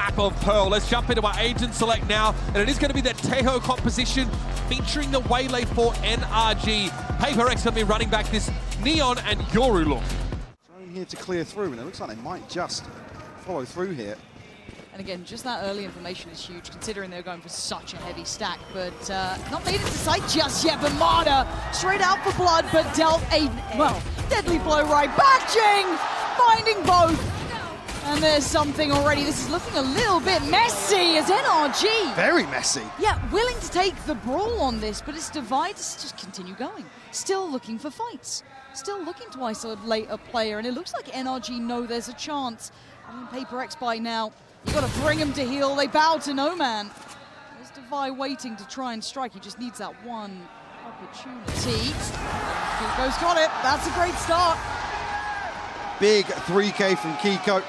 map of Pearl. Let's jump into our agent select now, and it is going to be the Tejo composition featuring the Waylay for NRG. Paper X going to be running back this Neon and Yoru look. Trying here to clear through, and it looks like they might just follow through here. And again, just that early information is huge, considering they're going for such a heavy stack. But not made it to sight just yet. But Marta straight out for blood, but dealt a, well, deadly blow right back. Jing finding both. And there's something already. This is looking a little bit messy as NRG. Very messy. Yeah, willing to take the brawl on this, but it's Divide to just continue going. Still looking for fights. Still looking to isolate a player. And it looks like NRG know there's a chance. I mean, Paper X by now. You got to bring him to heal. They bow to no man. There's Divide waiting to try and strike. He just needs that one opportunity. Kiko's got it. That's a great start. Big 3K from Kiko.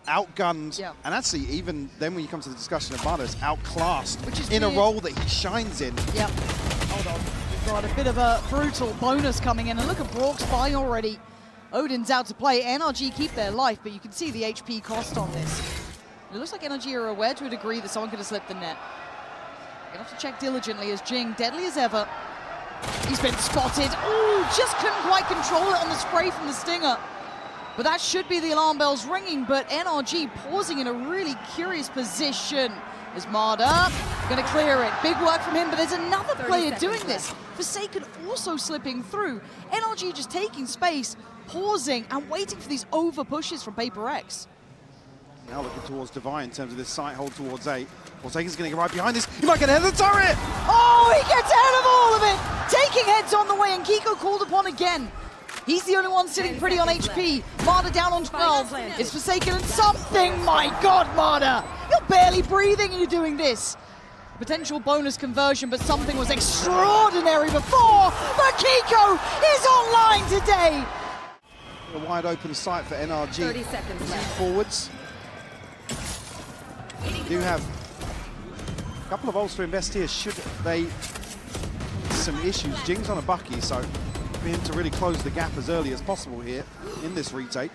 Outgunned. Yeah. And actually, even then when you come to the discussion of Marta's outclassed Which is in weird. a role that he shines in. Yep. Hold on. We've got a bit of a brutal bonus coming in. And look at Brock's buy already. Odin's out to play. NRG keep their life, but you can see the HP cost on this. It looks like NRG are aware to a degree that someone could have slipped the net. They have to check diligently as Jing, deadly as ever. He's been spotted. Ooh, just couldn't quite control it on the spray from the Stinger. But that should be the alarm bells ringing, but NRG pausing in a really curious position. As Marta going to clear it. Big work from him, but there's another player doing this. Forsaken also slipping through. NRG just taking space, pausing, and waiting for these over pushes from Paper X. Now looking towards Divine in terms of this side hold towards 8. Forsaken's going to get right behind this. He might get ahead of the turret! Oh, he gets ahead of all of it! Taking heads on the way, and Kiko called upon again. He's the only one sitting pretty on HP. Marta down on 12. It's Forsaken and something. My God, Marta! You're barely breathing and you're doing this. Potential bonus conversion, but something was extraordinary before. But Kiko is online today. A wide open sight for NRG. 30 seconds left. Forwards. Do have a couple of ults to invest here should they some issues. Jing's on a bucky, so for him to really close the gap as early as possible here in this retake.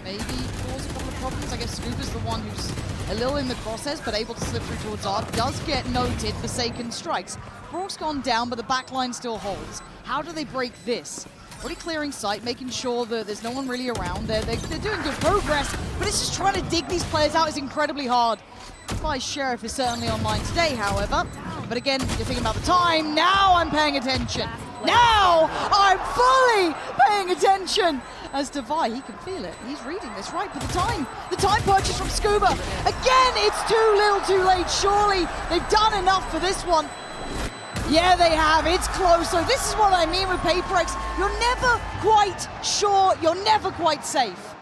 Maybe cause a couple of problems. I guess Scuba's the one who's a little in the crosshairs, but able to slip through towards Art. Does get noted. Forsaken strikes. Brock's gone down, but the back line still holds. How do they break this? Already clearing sight, making sure that there's no one really around. They're doing good progress, but it's just trying to dig these players out is incredibly hard. Spy Sheriff is certainly online today, however. But again, you're thinking about the time. Now I'm paying attention. Now I'm fully paying attention. As Divide, he can feel it. He's reading this right, but the time purchase from Scuba. Again, it's too little too late, surely. They've done enough for this one. Yeah, they have. It's close. So this is what I mean with Paper X. You're never quite sure. You're never quite safe.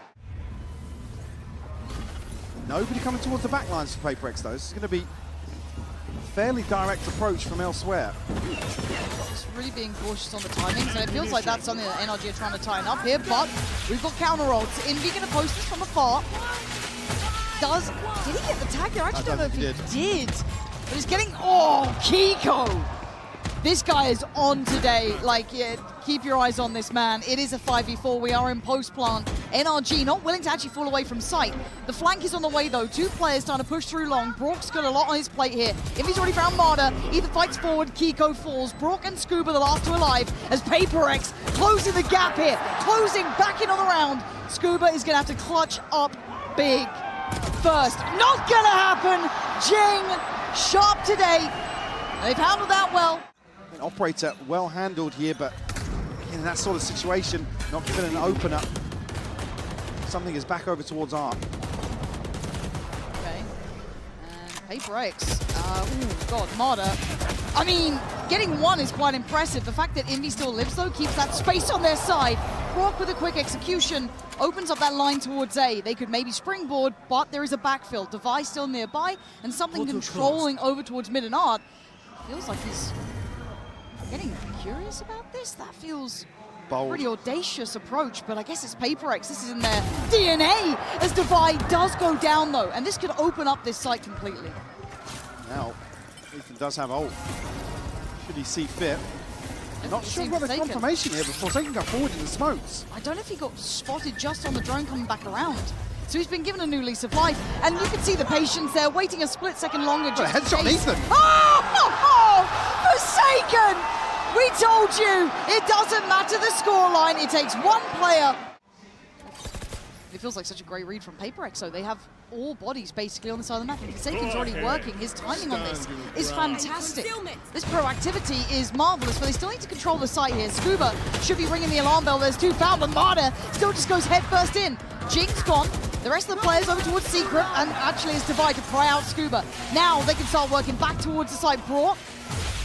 Nobody coming towards the back lines for Paper X, though. This is going to be a fairly direct approach from elsewhere. Just really being cautious on the timings, and it feels like that's something that NRG are trying to tighten up here, but we've got counter rolls. Envy going to post this from afar. Did he get the tag there? I actually don't know if he did. But he's getting, oh, Kiko. This guy is on today. Like, yeah, keep your eyes on this man. It is a 5v4. We are in post-plant. NRG not willing to actually fall away from sight. The flank is on the way, though. Two players trying to push through long. Brock's got a lot on his plate here. If he's already found Marta, either fights forward, Kiko falls. Brock and Scuba, the last two alive, as Paper X closing the gap here. Closing back in on the round. Scuba is going to have to clutch up big first. Not going to happen. Jing, sharp today. They've handled that well. An operator well handled here, but in that sort of situation, not given an opener. Something is back over towards Art. Okay. And Paper X. Ooh, God, Marta. I mean, getting one is quite impressive. The fact that Envy still lives, though, keeps that space on their side. Brock with a quick execution opens up that line towards A. They could maybe springboard, but there is a backfill. Device still nearby, and something controlling over towards mid and Art. Feels like he's getting curious about this. That feels Bold. Pretty audacious approach, but I guess it's Paper X. This is in their DNA as Divide does go down, though, and this could open up this site completely. Now, Ethan does have ult. Should he see fit? Not sure about the confirmation here before Forsaken got forward in the smokes. I don't know if he got spotted just on the drone coming back around. So he's been given a new lease of life, and you can see the patience there, waiting a split second longer. Just headshot Nathan. Forsaken! We told you, it doesn't matter the scoreline, it takes one player. It feels like such a great read from PaperX, so they have all bodies basically on the side of the map, and Forsaken's already working. His timing on this is fantastic. This proactivity is marvelous, but they still need to control the site here. Scuba should be ringing the alarm bell. There's two foul, but Marta still just goes head first in. Jing's gone. The rest of the players over towards Secret, and actually it's Divide to pry out Scuba. Now they can start working back towards the site. Brock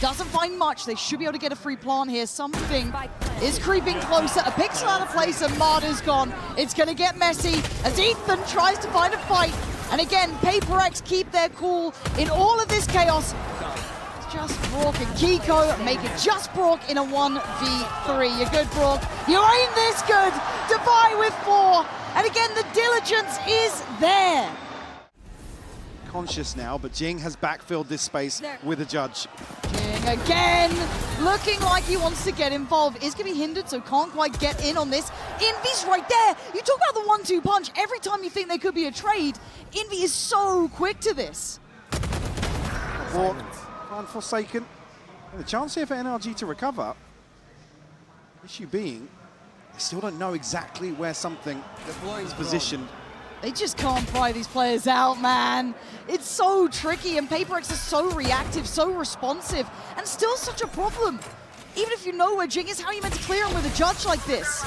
doesn't find much. They should be able to get a free plant here. Something is creeping closer. A pixel out of place, and Marta's gone. It's going to get messy as Ethan tries to find a fight. And again, PaperX keep their cool in all of this chaos. It's just Brock and Kiko make it just Brock in a 1v3. You're good, Brock. You ain't this good. Divide with 4. And again, the diligence is there. Conscious now, but Jing has backfilled this space with a judge. Jing again, looking like he wants to get involved. Is going to be hindered, so can't quite get in on this. Envy's right there. You talk about the 1-2 punch. Every time you think there could be a trade, Envy is so quick to this. Walk, find Forsaken. And a chance here for NRG to recover. Issue being, they still don't know exactly where something is positioned. They just can't pry these players out, man. It's so tricky, and PaperX is so reactive, so responsive, and still such a problem. Even if you know where Jing is, how are you meant to clear him with a judge like this?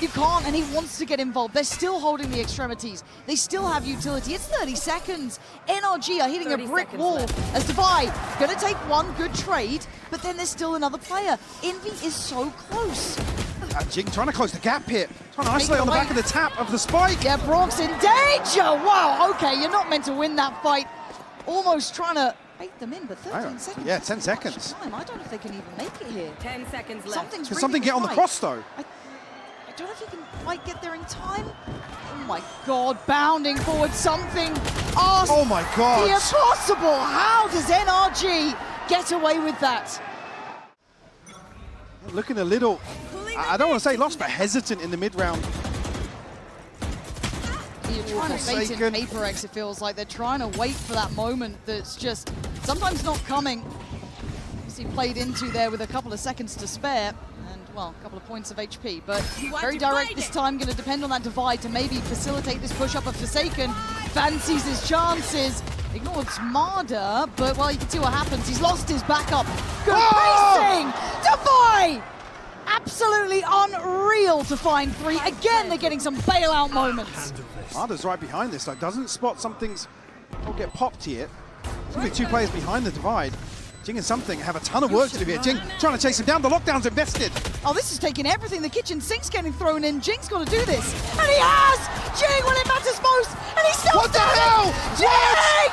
You can't, and he wants to get involved. They're still holding the extremities. They still have utility. It's 30 seconds. NRG are hitting a brick wall as Divide gonna take one good trade, but then there's still another player. Envy is so close. Jing trying to close the gap here. Trying to isolate on the back of the tap of the spike. Yeah, Brock's in danger. Wow, okay, you're not meant to win that fight. Almost trying to bait them in, but 13 seconds. Yeah, 10 seconds. Time. I don't know if they can even make it here. 10 seconds left. Something's Can really something get on the cross, though? I don't know if he can quite get there in time. Oh my God, bounding forward, something. Oh my God. The impossible. How does NRG get away with that? Looking a little, I don't want to say lost, but hesitant in the mid-round. You're trying to bait in PaperX, it feels like. They're trying to wait for that moment that's just sometimes not coming. He played into there with a couple of seconds to spare. Well, a couple of points of HP, but very direct this time. Going to depend on that Divide to maybe facilitate this push up of Forsaken. Fancies his chances. Ignores Marder, but well, you can see what happens. He's lost his backup. Good pacing! Divide! Absolutely unreal to find 3. Again, they're getting some bailout moments. Marder's right behind this, though. Doesn't spot something's will get popped here. There's going to be 2 players behind the Divide. Jing and Something have a ton of work to do here. Jing trying to chase him down. The lockdown's invested. Oh, this is taking everything. The kitchen sink's getting thrown in. Jing's got to do this. And he has! Jing when it matters most. And he's still What the hell? Jing!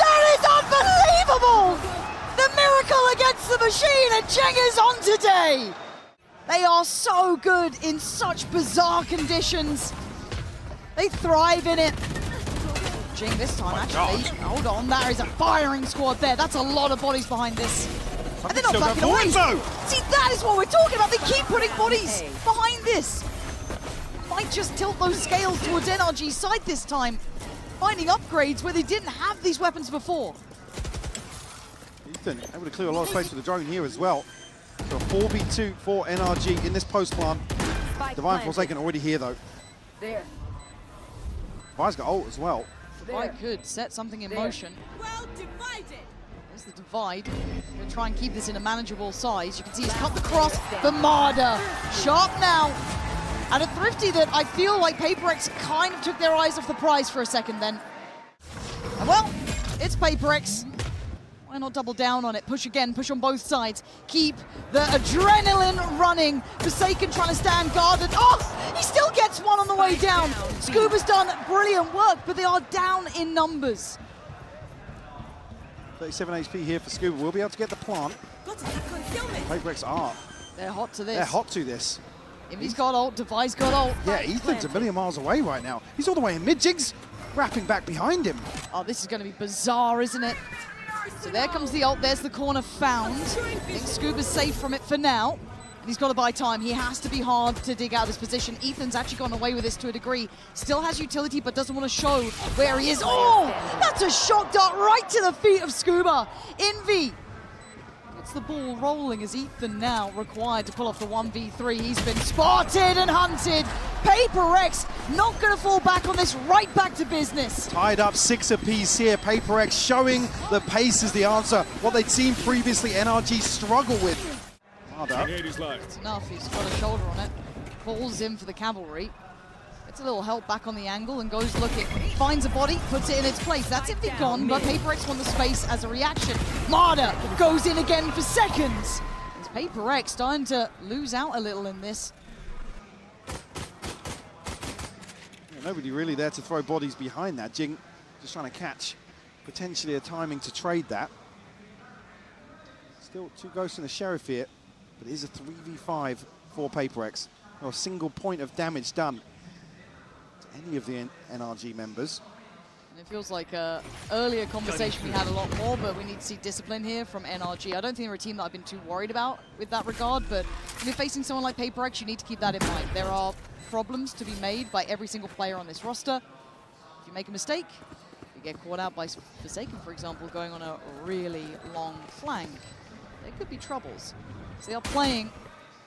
That is unbelievable! The miracle against the machine, and Jing is on today. They are so good in such bizarre conditions. They thrive in it. Jing this time, actually. Hold on, there is a firing squad there. That's a lot of bodies behind this. And they're not backing away. See, that is what we're talking about. They keep putting bodies behind this. Might just tilt those scales towards NRG's side this time. Finding upgrades where they didn't have these weapons before. Ethan able to clear a lot of space with the drone here as well. So a 4v2 for NRG in this post plant. Divine Forsaken already here, though. There. Divine's got ult as well. I could set something in motion. Well divided. There's the Divide. Gonna try and keep this in a manageable size. You can see he's cut the cross. The Marder. Sharp now. And a Thrifty that I feel like PaperX kind of took their eyes off the prize for a second then. And well, it's PaperX. Why not double down on it? Push again, push on both sides. Keep the adrenaline running. Forsaken trying to stand guarded. Oh, he still gets one on the way down. Scuba's done brilliant work, but they are down in numbers. 37 HP here for Scuba. We'll be able to get the plant. PaperX are. They're hot to this. They're hot to this. If he's got ult, Device got ult. Yeah, Ethan's a million miles away right now. He's all the way in mid. Jing's wrapping back behind him. Oh, this is going to be bizarre, isn't it? So there comes the ult, there's the corner found. I think Scuba's safe from it for now. And he's got to buy time. He has to be hard to dig out of this position. Ethan's actually gotten away with this to a degree. Still has utility, but doesn't want to show where he is. Oh, that's a shock dart right to the feet of Scuba. Envy gets the ball rolling as Ethan now required to pull off the 1v3. He's been spotted and hunted. PaperX not going to fall back on this, right back to business. Tied up 6 apiece here. PaperX showing the pace is the answer. What they'd seen previously, NRG struggle with. It's enough, he's got a shoulder on it. Falls in for the cavalry. Gets a little help back on the angle and goes looking. Finds a body, puts it in its place. That's Envy gone, but PaperX won the space as a reaction. Marder goes in again for seconds. It's PaperX starting to lose out a little in this. Nobody really there to throw bodies behind that. Jing just trying to catch potentially a timing to trade that. Still 2 ghosts and a sheriff here, but it is a 3v5 for PaperX. Not a single point of damage done to any of the NRG members. And it feels like earlier conversation we had a lot more, but we need to see discipline here from NRG. I don't think they're a team that I've been too worried about with that regard, but when you're facing someone like PaperX, you need to keep that in mind. There are problems to be made by every single player on this roster. If you make a mistake, you get caught out by Forsaken, for example, going on a really long flank. There could be troubles. So they are playing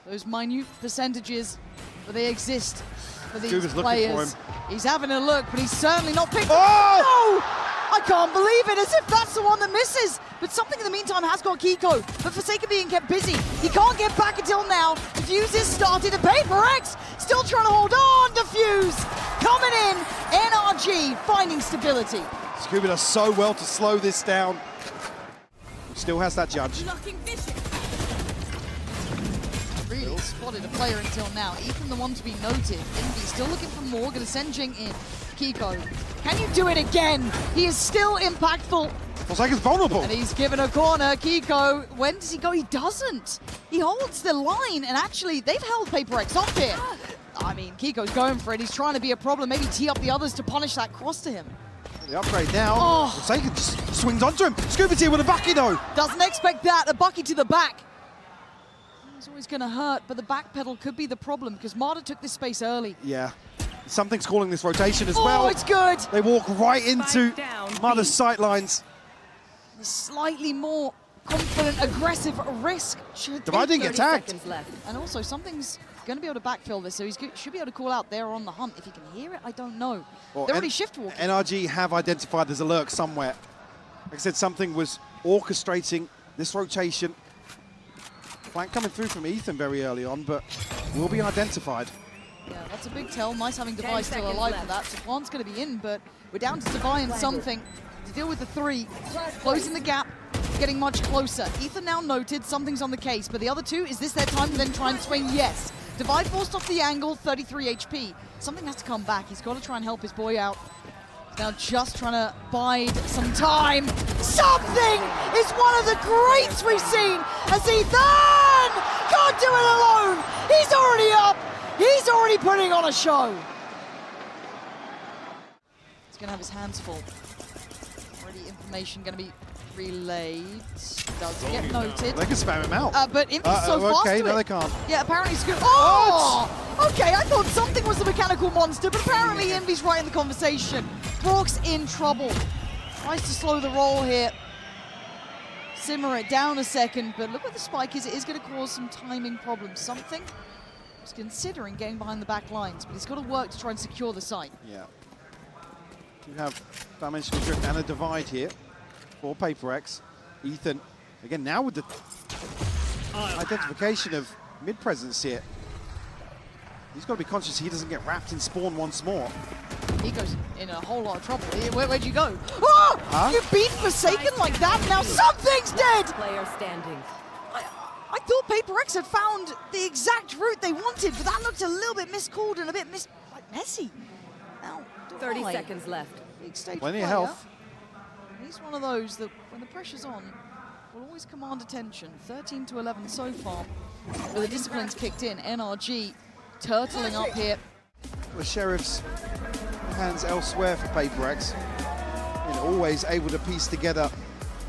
those minute percentages, but they exist for these players. He's having a look, but he's certainly not picked. Oh! No! I can't believe it, as if that's the one that misses. But something in the meantime has got Kiko. But Forsaken being kept busy. He can't get back until now. Defuse is started, and PaperX still trying to hold on. Defuse coming in. NRG finding stability. Scuba does so well to slow this down. Still has that judge. Really spotted a player until now. Ethan the one to be noted. Envy still looking for more. Going to send Jing in. Kiko, can you do it again? He is still impactful. Forsaken's vulnerable. And he's given a corner. Kiko, when does he go? He doesn't. He holds the line, and actually, they've held PaperX off here. I mean, Kiko's going for it. He's trying to be a problem. Maybe tee up the others to punish that cross to him. The upgrade now. Oh. Forsaken just swings onto him. Scuba's here with a bucky, though. Doesn't expect that. A bucky to the back. It's always going to hurt, but the back pedal could be the problem because Marder took this space early. Yeah. Something's calling this rotation as well. Oh, it's good. They walk right into Marder's sightlines. The slightly more confident, aggressive Risk should Dividing get tagged. And also, something's going to be able to backfill this, so he should be able to call out they're on the hunt. If he can hear it, I don't know. Well, they're already shift walking. NRG have identified there's a lurk somewhere. Like I said, something was orchestrating this rotation. Flank coming through from Ethan very early on, but will be identified. Yeah, that's a big tell. Nice having Devi still alive for that. So Plant's going to be in, but we're down to Devi and something to deal with the 3. Closing the gap, getting much closer. Ethan now noted something's on the case, but the other 2, is this their time to then try and swing? Yes. Devi forced off the angle, 33 HP. Something has to come back. He's got to try and help his boy out. He's now just trying to bide some time. Something is one of the greats we've seen as Ethan can't do it alone. He's already up. He's already putting on a show. He's going to have his hands full. Already information going to be relayed. Does get noted. They can spam him out. But Invy's so fast okay, to no, it. they can't. Yeah, apparently it's good. Oh! Okay, I thought something was the mechanical monster, but apparently Invy's right in the conversation. Brock's in trouble. Tries to slow the roll here. Simmer it down a second, but look where the spike is. It is going to cause some timing problems. Something he's considering getting behind the back lines, but he's got to work to try and secure the site. Yeah. You have dimensional drift and a divide here for PaperX. Ethan, again, now with the identification of mid-presence here. He's got to be conscious he doesn't get wrapped in spawn once more. He goes in a whole lot of trouble. Where'd you go? Oh! Huh? You beat Forsaken like that? Now something's dead! Player standing. I thought PaperX had found the exact route they wanted, but that looked a little bit miscalled and a bit messy. Now, 30 seconds left. Big stage Plenty of player. health. He's one of those that, when the pressure's on, will always command attention. 13 to 11 so far. But the discipline's kicked in. NRG turtling up here. The Sheriff's hands elsewhere for PaperX. And always able to piece together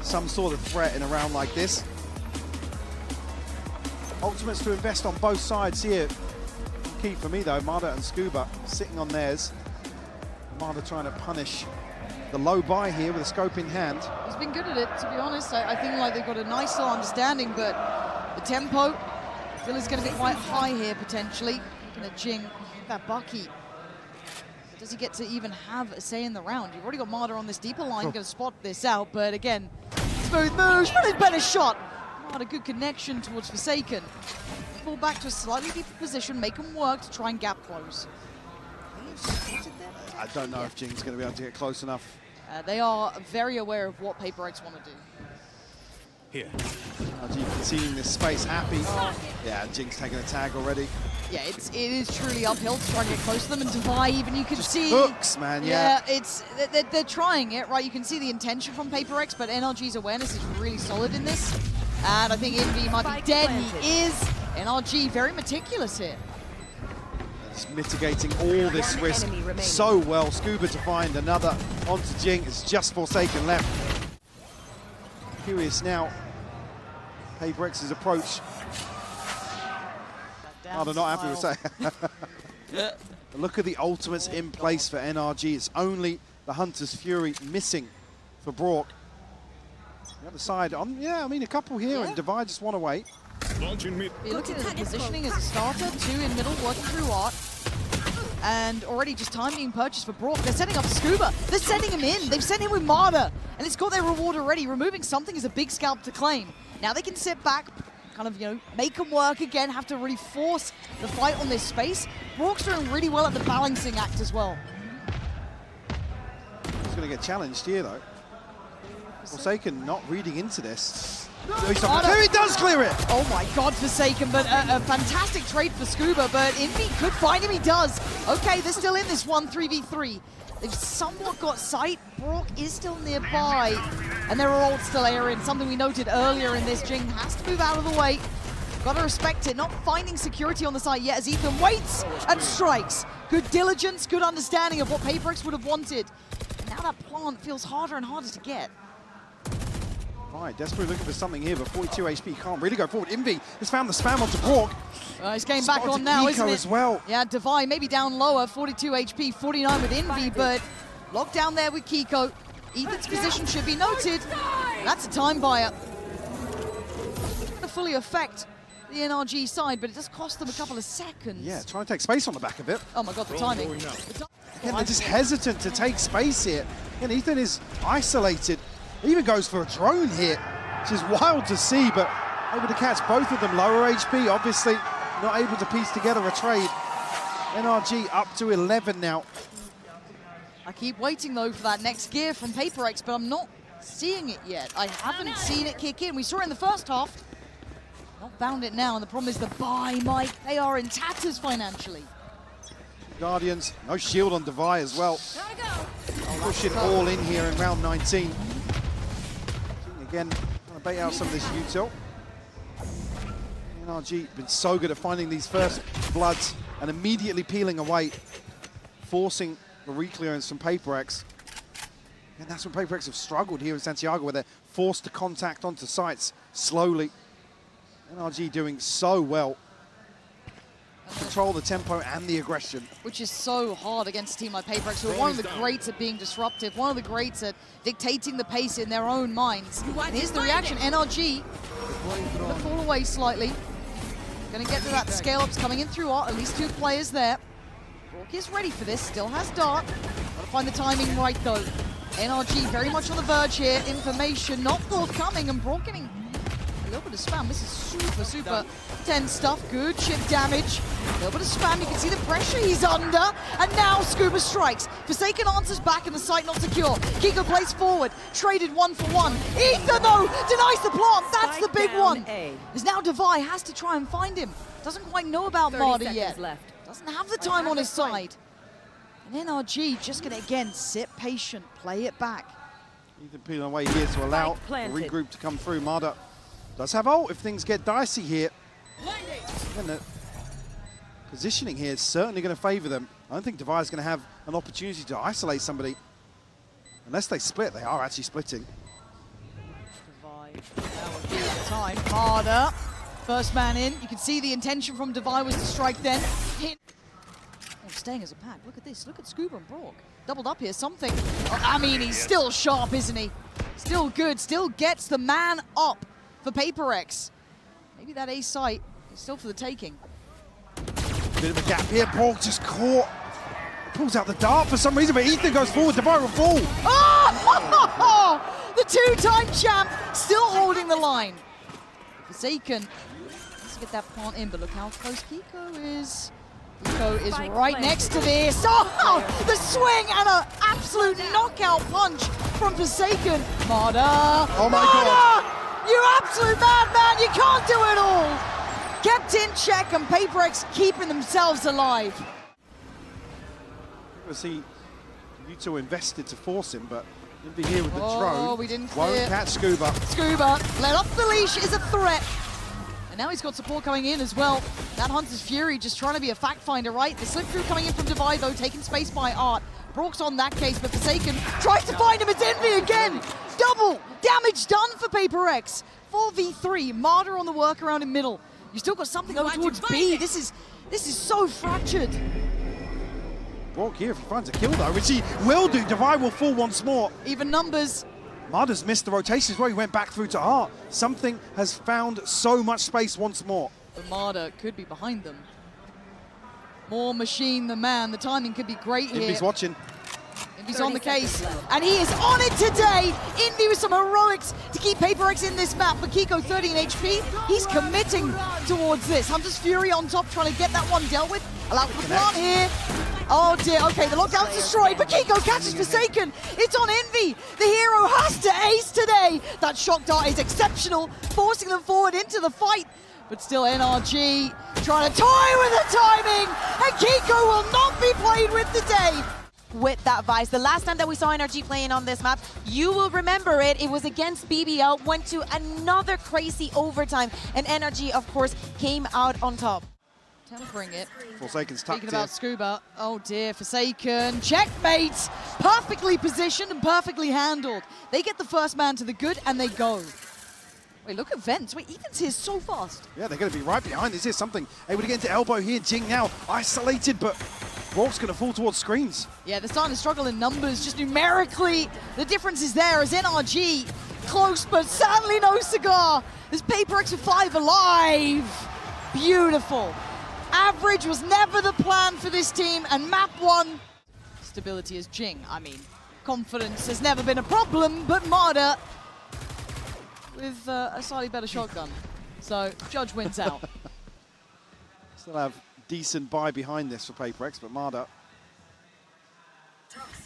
some sort of threat in a round like this. Ultimates to invest on both sides here. Key for me though, Marder and Scuba sitting on theirs. Marder trying to punish the low buy here with a scope in hand. He's been good at it, to be honest. I think like they've got a nice little understanding, but the tempo still is going to be quite high here potentially. Looking at Jing, that Bucky. Does he get to even have a say in the round? You've already got Marder on this deeper line, going to spot this out, but again, smooth moves, but a better shot. Marder, good connection towards Forsaken. Fall back to a slightly deeper position, make them work to try and gap close. I don't know if Jing's going to be able to get close enough. They are very aware of what Paper X want to do. Here. NRG conceding this space, happy. Yeah, Jing's taking a tag already. Yeah, it is truly uphill to try and get close to them, and Divide, even you can see... hooks, man, yeah. They're trying it, right? You can see the intention from Paper X, but NRG's awareness is really solid in this. And I think Envy might be dead. He is. NRG very meticulous here. Just mitigating all this risk so well. Scuba to find another onto Jing. It's just Forsaken left. Curious now. Paper X's approach. Oh, they're not happy with that. Look at the ultimates in place for NRG. It's only the Hunter's Fury missing for Brock. The other side, yeah, I mean, a couple here, and Divide just one away. You're looking at the positioning as a starter, 2 in middle, working through Art. And already just time being purchased for Brock. They're setting up Scuba. They're sending him in. They've sent him with Marder. And it's got their reward already. Removing something is a big scalp to claim. Now they can sit back, kind of, make them work again, have to really force the fight on this space. Brock's doing really well at the balancing act as well. He's going to get challenged here, though. Forsaken not reading into this. He does clear it! Oh my god, Forsaken, but a fantastic trade for Scuba, but Envy could find him, he does. Okay, they're still in this 3v3. They've somewhat got sight. Brock is still nearby, and there are ults still airing. Something we noted earlier in this. Jing has to move out of the way. Gotta respect it, not finding security on the site yet as Ethan waits and strikes. Good diligence, good understanding of what Paper X would have wanted. Now that plant feels harder and harder to get. Right, desperately looking for something here, but 42 HP can't really go forward. Envy has found the spam onto Brock. He's getting back on now, isn't it? As well. Yeah, Divide maybe down lower, 42 HP, 49 with Envy, but locked down there with Kiko. Ethan's position should be noted. That's a time buyer. It's going to fully affect the NRG side, but it does cost them a couple of seconds. Yeah, trying to take space on the back of it. Oh my god, the timing. Again, they're just hesitant to take space here. And Ethan is isolated. He even goes for a drone here, which is wild to see, but able to catch both of them. Lower HP, obviously not able to piece together a trade. NRG up to 11 now. I keep waiting, though, for that next gear from Paper X, but I'm not seeing it yet. I haven't seen it kick in. We saw it in the first half. Not found it now, and the problem is the buy, Mike. They are in tatters financially. Guardians, no shield on Divide as well. Pushing all in here in round 19. Again, trying to bait out some of this util. NRG been so good at finding these first bloods and immediately peeling away, forcing the reclearance from Paper X. And that's when Paper X have struggled here in Santiago, where they're forced to contact onto sites slowly. NRG doing so well. Control the tempo and the aggression. Which is so hard against a team like Paper X, who are one of the greats at being disruptive, one of the greats at dictating the pace in their own minds. And here's the reaction, NRG gonna fall away slightly. Gonna get to that scale-ups coming in through Art, at least 2 players there. Brock is ready for this, still has Dart. Gotta find the timing right though. NRG very much on the verge here, information not forthcoming, and Brock getting a little bit of spam. This is super tense stuff. Good chip damage. A little bit of spam. You can see the pressure he's under. And now Scuba strikes. Forsaken answers back and the site not secure. Kiko plays forward. Traded 1-for-1. Ethan, though, denies the plant. That's the big one. As now Divide has to try and find him. Doesn't quite know about Marder yet. Doesn't have the time on his side. And NRG just going to, again, sit patient, play it back. Ethan peeling away here to allow the regroup to come through. Marder does have ult if things get dicey here. And the positioning here is certainly going to favor them. I don't think Divide's going to have an opportunity to isolate somebody. Unless they split, they are actually splitting. That would be the time. Harder. First man in. You can see the intention from Divide was to strike then. Hit. Oh, staying as a pack. Look at this. Look at Scuba and Brock. Doubled up here. Something. Oh, I mean, he's still sharp, isn't he? Still good. Still gets the man up for PaperX. Maybe that ace site is still for the taking. Bit of a gap here. Brock just caught. Pulls out the dart for some reason, but Ethan goes forward. Divide will fall. Oh! The two-time champ still holding the line. Forsaken. Let's get that plant in, but look how close Kiko is. Kiko is right next to this. Oh, the swing and an absolute knockout punch from Forsaken. Marder. Oh my God. You absolute madman. You can't do it all. Kept in check and PaperX keeping themselves alive. See, Yuto invested to force him, but he'll be here with the Oh, drone. we didn't Won't clear. catch Scuba. Scuba, let off the leash, is a threat. And now he's got support coming in as well. That Hunter's Fury just trying to be a fact finder, right? The slip through coming in from Divide, though, taking space by Art. Brock's on that case, but Forsaken tries to find him. It's Envy again. Double damage done for PaperX. 4v3, Marder on the workaround in middle. You still got something going towards B. This is so fractured. Brock here, if he finds a kill though, which he will do, Divide will fall once more. Even numbers. Marder's missed the rotation as well. He went back through to Art. Something has found so much space once more. But Marder could be behind them. More machine than man. The timing could be great here. Invy's watching. Invy's on the case. And he is on it today. Indy with some heroics to keep PaperX in this map. But Kiko 13 HP. He's committing towards this. Hunter's Fury on top trying to get that one dealt with. Allow for the plant here. Oh dear, okay, the lockdown's destroyed, but Kiko catches Forsaken. It's on Envy. The hero has to ace today. That shock dart is exceptional, forcing them forward into the fight. But still NRG trying to toy with the timing, and Kiko will not be played with today. With that Vice. The last time that we saw NRG playing on this map, you will remember it. It was against BBL, went to another crazy overtime, and NRG, of course, came out on top. Tempering it. Forsaken's tucked Speaking here. about Scuba, oh dear, Forsaken, checkmate! Perfectly positioned and perfectly handled. They get the first man to the good and they go. Wait, look at Vents. Wait, Ethan's here so fast. Yeah, they're going to be right behind. Is there something able to get into elbow here? Jing now isolated, but Brock's going to fall towards screens. Yeah, they're starting to struggle in numbers. Just numerically, the difference is there as NRG close, but sadly no cigar. There's PaperX with 5 alive. Beautiful. Average was never the plan for this team, and map 1. Stability is Jing. I mean, confidence has never been a problem, but Marder with a slightly better shotgun. So, Judge wins out. Still have decent buy behind this for PaperX, but Marder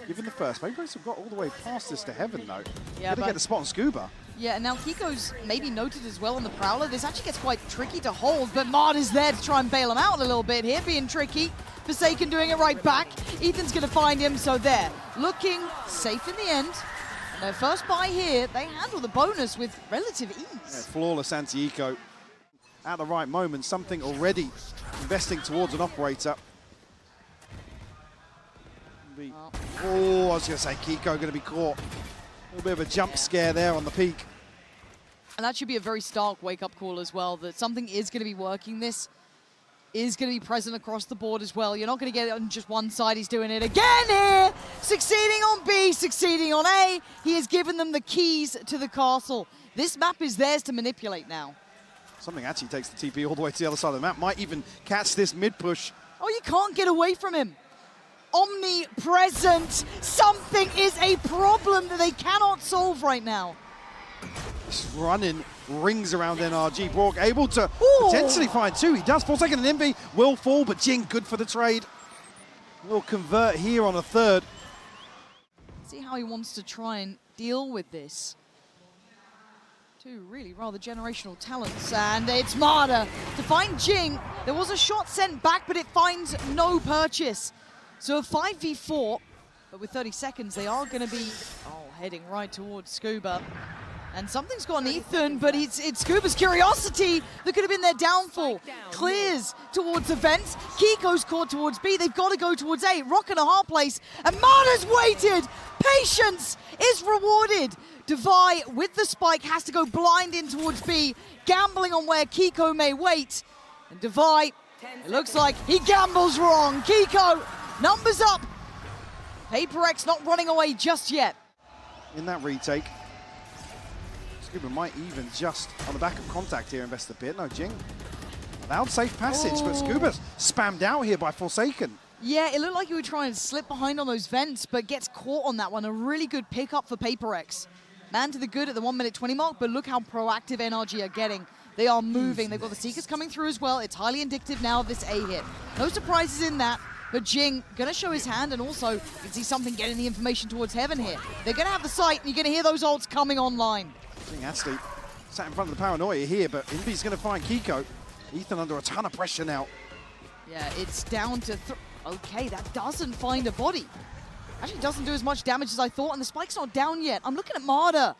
given the first. PaperX have got all the way past this to heaven, though. Yeah, Gotta but get the spot on Scuba. yeah, and now Kiko's maybe noted as well on the Prowler. This actually gets quite tricky to hold, but Marder's there to try and bail him out a little bit here, being tricky. Forsaken doing it right back. Ethan's going to find him, so there. Looking safe in the end. And their first buy here, they handle the bonus with relative ease. Yeah, flawless Santiago. At the right moment, something already investing towards an operator. Oh, I was going to say Kiko going to be caught. A little bit of a jump scare there on the peak. And that should be a very stark wake-up call as well, that something is going to be working. This is going to be present across the board as well. You're not going to get it on just one side. He's doing it again here. Succeeding on B, succeeding on A. He has given them the keys to the castle. This map is theirs to manipulate now. Something actually takes the TP all the way to the other side of the map. Might even catch this mid-push. Oh, you can't get away from him. Omnipresent. Something is a problem that they cannot solve right now. Just running rings around NRG. Brock able to Ooh. potentially find 2. He does. Forsaken and Envy will fall, but Jing good for the trade. Will convert here on a 3rd. See how he wants to try and deal with this. 2 really rather generational talents, and it's Marder to find Jing. There was a shot sent back, but it finds no purchase. So a 5v4, but with 30 seconds, they are going to be heading right towards Scuba. And something's gone Ethan, but it's Scuba's curiosity that could have been their downfall. Clears towards the vents. Kiko's caught towards B. They've got to go towards A. Rock in a hard place. And Marder's waited. Patience is rewarded. Devi with the spike has to go blind in towards B, gambling on where Kiko may wait. And Devi, it looks like he gambles wrong. Kiko, numbers up. PaperX not running away just yet. In that retake, Scuba might even just, on the back of contact here, invest a bit. No, Jing allowed safe passage, but Scuba's spammed out here by Forsaken. Yeah, it looked like he would try and slip behind on those vents, but gets caught on that one. A really good pickup for PaperX. Man to the good at the 1 minute 20 mark, but look how proactive NRG are getting. They are moving. They've got the Seekers coming through as well. It's highly indicative now of this A hit. No surprises in that, but Jing gonna show his hand, and also you can see something getting the information towards Heaven here. They're gonna have the sight, and you're gonna hear those ults coming online. Jing actually sat in front of the paranoia here, but Invi's gonna find Kiko. Ethan under a ton of pressure now. Yeah, it's down to okay, that doesn't find a body. Actually doesn't do as much damage as I thought, and the spike's not down yet. I'm looking at Marder.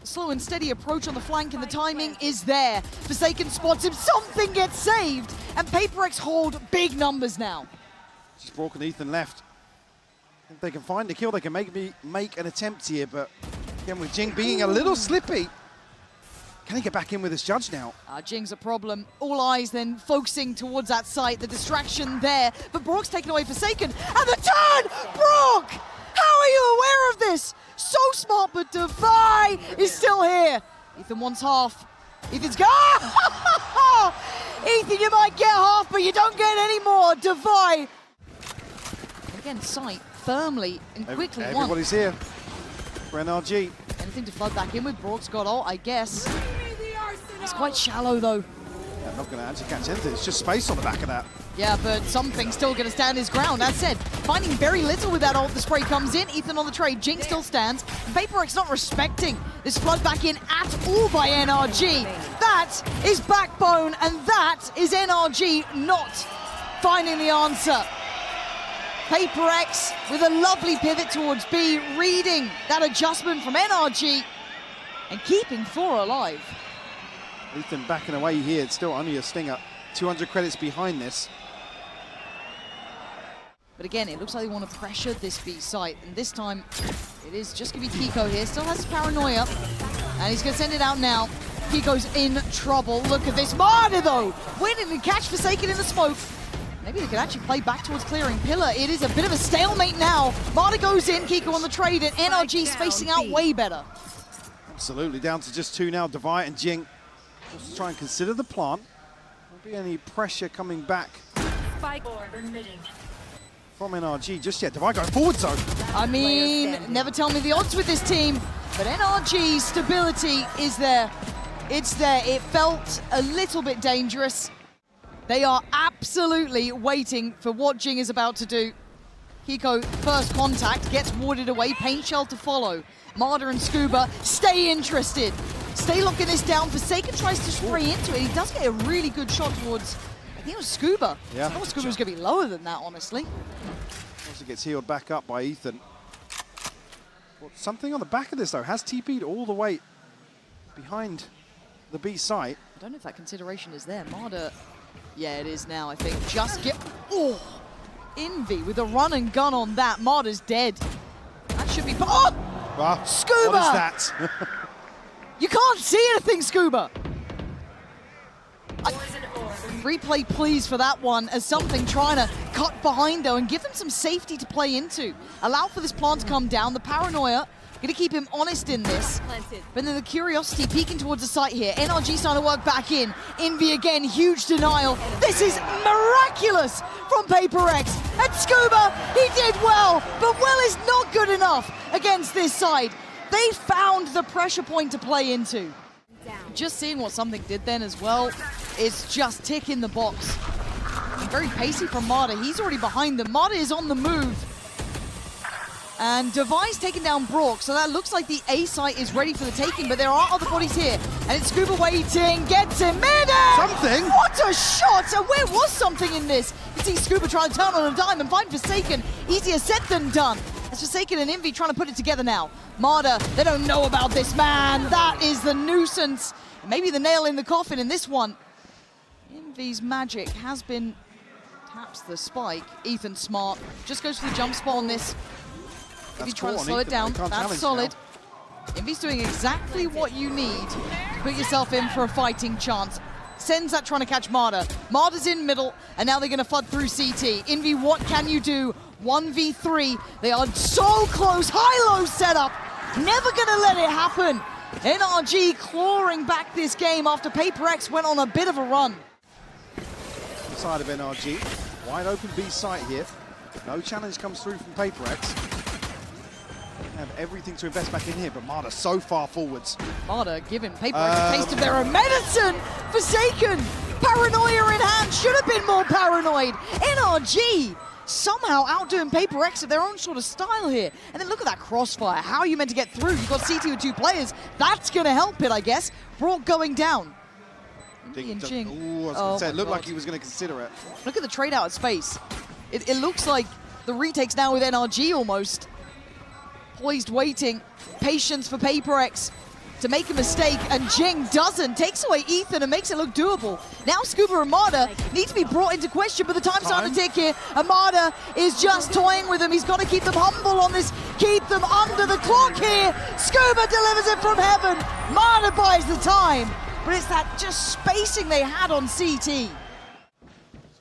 Slow and steady approach on the flank, and the timing is there. Forsaken spots him, something gets saved, and PaperX hold big numbers now. Just Brock and Ethan left. If they can find the kill, they can make an attempt here, but again with Jing being a little slippy, can he get back in with his judge now? Jing's a problem. All eyes then focusing towards that site, the distraction there, but Brock's taken away Forsaken, and the turn! Brock! How are you aware of this? So smart, but Devi is still here. Ethan wants half. Ethan's gone. Ethan, you might get half, but you don't get any more. Devi. Again, sight firmly and quickly won. Everybody's here for NRG. Anything to flood back in with. Brock's got ult, I guess. It's quite shallow, though. Yeah, not going to actually catch anything. It's just space on the back of that. Yeah, but something's still going to stand his ground. As said, finding very little with that ult. The spray comes in. Ethan on the trade. Jing still stands. PaperX not respecting this flood back in at all by NRG. That is backbone, and that is NRG not finding the answer. PaperX with a lovely pivot towards B, reading that adjustment from NRG and keeping 4 alive. Ethan backing away here. It's still only a stinger. 200 credits behind this. But again, it looks like they want to pressure this B site, and this time it is just going to be Kiko here. Still has his paranoia, and he's going to send it out now. Kiko's in trouble. Look at this. Marder, though, winning and catch Forsaken in the smoke. Maybe they could actually play back towards clearing Pillar. It is a bit of a stalemate now. Marder goes in, Kiko on the trade, and NRG spacing out way better. Absolutely, down to just 2 now. Devi and Jing just try and consider the plant. Won't be any pressure coming back from NRG just yet. Devi going forward zone. I mean, never tell me the odds with this team, but NRG's stability is there. It's there. It felt a little bit dangerous. They are absolutely waiting for what Jing is about to do. Kiko, first contact, gets warded away, paint shell to follow. Marder and Scuba stay interested. Stay locking this down. Forsaken tries to spray into it. He does get a really good shot towards, I think it was Scuba. Yeah. I thought Scuba was going to be lower than that, honestly. Also gets healed back up by Ethan. Well, something on the back of this, though, has TP'd all the way behind the B site. I don't know if that consideration is there. Marder, yeah, it is now, I think. Just get, oh! Envy with a run and gun on that. Marder's dead. That should be, oh! Scuba! What is that? You can't see anything, Scuba! Replay, please, for that one, as something trying to cut behind, though, and give them some safety to play into. Allow for this plant to come down. The paranoia, going to keep him honest in this. But then the curiosity peeking towards the site here. NRG starting to work back in. Envy again, huge denial. This is miraculous from PaperX. And Scuba, he did well, but well is not good enough against this side. They found the pressure point to play into. Just seeing what something did then as well, it's just ticking the box. Very pacey from Marder. He's already behind them. Marder is on the move. And Devi's taken down Brock, so that looks like the A site is ready for the taking, but there are other bodies here. And it's Scuba waiting, gets him in. Something? What a shot! And where was something in this? You see Scuba trying to turn on a dime and find Forsaken. Easier said than done. It's Forsaken and Envy trying to put it together now. Marder, they don't know about this man. That is the nuisance. Maybe the nail in the coffin in this one. Envy's magic has been, taps the spike. Ethan smart, just goes for the jump spot on this. If you try to slow it down, that's solid. Envy's doing exactly what you need to put yourself in for a fighting chance. Sends that trying to catch Marder. Marder's in middle, and now they're going to FUD through CT. Envy, what can you do? 1v3. They are so close. High-low setup. Never going to let it happen. NRG clawing back this game after Paper X went on a bit of a run. Side of NRG. Wide open B site here. No challenge comes through from Paper X. Have everything to invest back in here, but Marder so far forwards. Marder giving Paper X a taste of their own medicine. Forsaken. Paranoia in hand. Should have been more paranoid. NRG somehow outdoing Paper X of their own sort of style here. And then look at that crossfire. How are you meant to get through? You've got CT with 2 players. That's going to help it, I guess. Brock going down. Jing. Jing. Ooh, I was gonna say, it looked like he was going to consider it. Look at the trade out at space. It looks like the retakes now with NRG almost. Poised, waiting, patience for Paper X to make a mistake, and Jing doesn't. Takes away Ethan and makes it look doable. Now Scuba and Marder need to be brought into question, but the time's starting to tick here. And Marder is just toying with them. He's got to keep them humble on this, keep them under the clock here. Scuba delivers it from heaven. Marder buys the time, but it's that just spacing they had on CT. Sort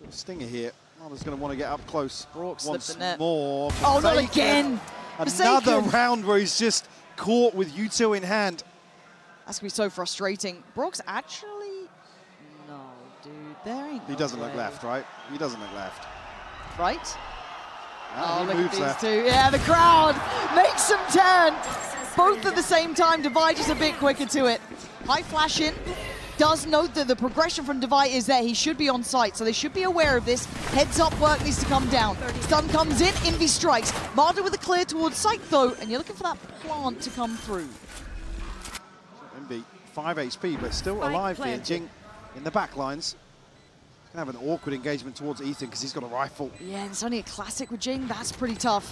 of stinger here. Marder's going to want to get up close. Brock slipped the net. More. Oh, not again. Another round where he's just caught with U2 in hand. That's going to be so frustrating. Brock's actually... No, dude, there ain't He doesn't look left, right? He doesn't look left. Right? Oh, he look moves at left. these two. Yeah, the crowd makes them turn. Both at the same time. Divide just a bit quicker to it. High flash in. Does note that the progression from Divide is there. He should be on site, so they should be aware of this. Heads up work needs to come down. Stun comes in, Envy strikes. Marder with a clear towards site though, and you're looking for that plant to come through. Envy, 5 HP, but still alive here. Jing in the back lines. He's going to have an awkward engagement towards Ethan because he's got a rifle. Yeah, and it's only a classic with Jing. That's pretty tough.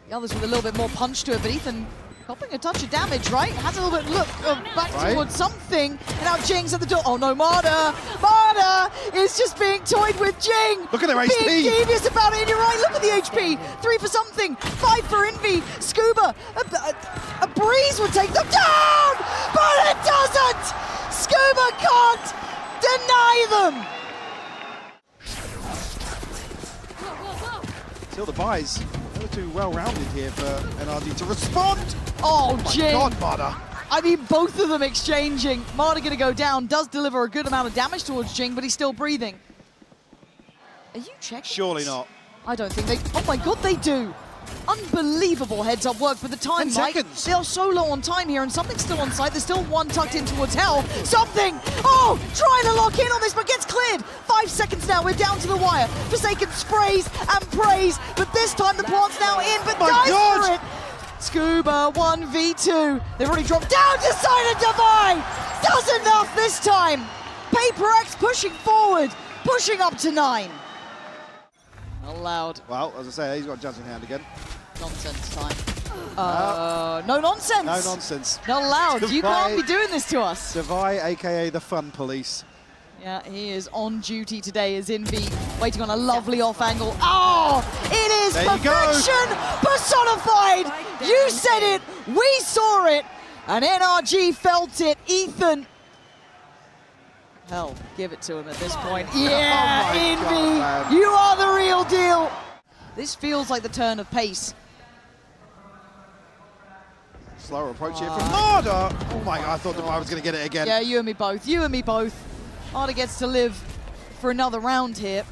The others with a little bit more punch to it, but Ethan helping a touch of damage, right? Has a little bit look back towards something. And now Jing's at the door. Oh no, Marder! Marder is just being toyed with Jing! Look at their HP! Being devious about it, and you're right, look at the HP! 3 for something, 5 for Envy, Scuba! A breeze would take them down! But it doesn't! Scuba can't deny them! Still the buys. They're too well-rounded here for NRG to respond. Oh, Jing! God, Marder. I mean, both of them exchanging. Marder gonna go down, does deliver a good amount of damage towards Jing, but he's still breathing. Are you checking? Surely not. I don't think they... Oh my god, they do! Unbelievable heads-up work for the time, 10 Mike. seconds. They are so low on time here, and something's still on site. There's still one tucked in towards Hell. Something! Oh! Trying to lock in on this, but gets cleared. 5 seconds now, we're down to the wire. Forsaken sprays and prays, but this time the plant's now in, but dies for it. Scuba, 1v2. They've already dropped down to Silent Divide. Does enough this time. Paper X pushing forward, pushing up to 9. Allowed. Well, as I say, he's got a judge in hand again. Nonsense time. No nonsense. No nonsense. Not allowed. You Divide. can't be doing this to us. Divide, a.k.a. the fun police. Yeah, he is on duty today as Envy, waiting on a lovely off angle. Oh, it is There you go. perfection personified. You said it, we saw it, and NRG felt it. Ethan. Hell, give it to him at this point. Yeah, Oh my Envy, God, man. you are the real deal. This feels like the turn of pace. Slower approach here from Marder. Oh my God, I thought Divide was going to get it again. Yeah, you and me both. You and me both. Marder gets to live for another round here.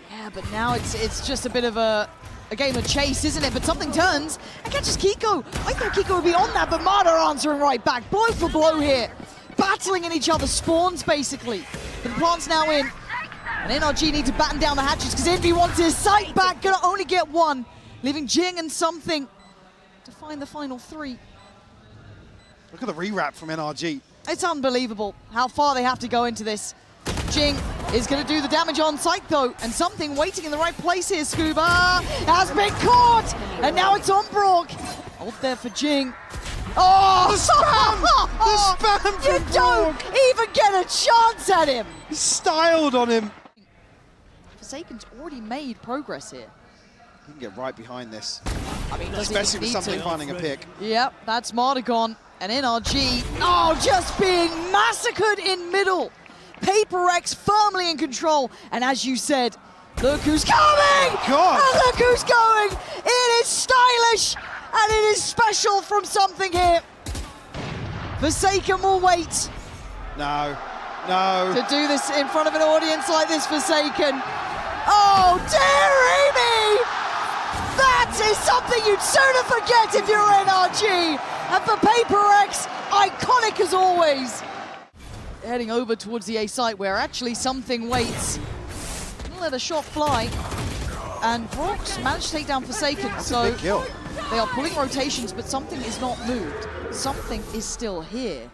Yeah, but now it's just a bit of a game of chase, isn't it? But something turns and catches Kiko. I thought Kiko would be on that, but Marder answering right back. Blow for blow here. Battling in each other's spawns, basically. But the plant's now in. And NRG need to batten down the hatches because Envy wants his sight back. Gonna only get one. Leaving Jing and something to find the final 3. Look at the rewrap from NRG. It's unbelievable how far they have to go into this. Jing is going to do the damage on site though, and something waiting in the right place here. Scuba has been caught, and now it's on Brock. Hold there for Jing. Oh, The spam you from don't Brock. even get a chance at him. He styled on him. Forsaken's already made progress here. He can get right behind this. I mean, Especially with something to. finding a pick. Yep, that's Martagon and NRG. Oh, just being massacred in middle. Paper X firmly in control. And as you said, look who's coming! God. And look who's going! It is stylish and it is special from something here. Forsaken will wait No, no. to do this in front of an audience like this, Forsaken. Oh, dearie me! That is something you'd sooner forget if you're NRG. And for Paper X, iconic as always. Heading over towards the A site where actually something waits. Gonna let a shot fly. And Brox managed to take down Forsaken. So Big kill. they are pulling rotations, but something is not moved. Something is still here.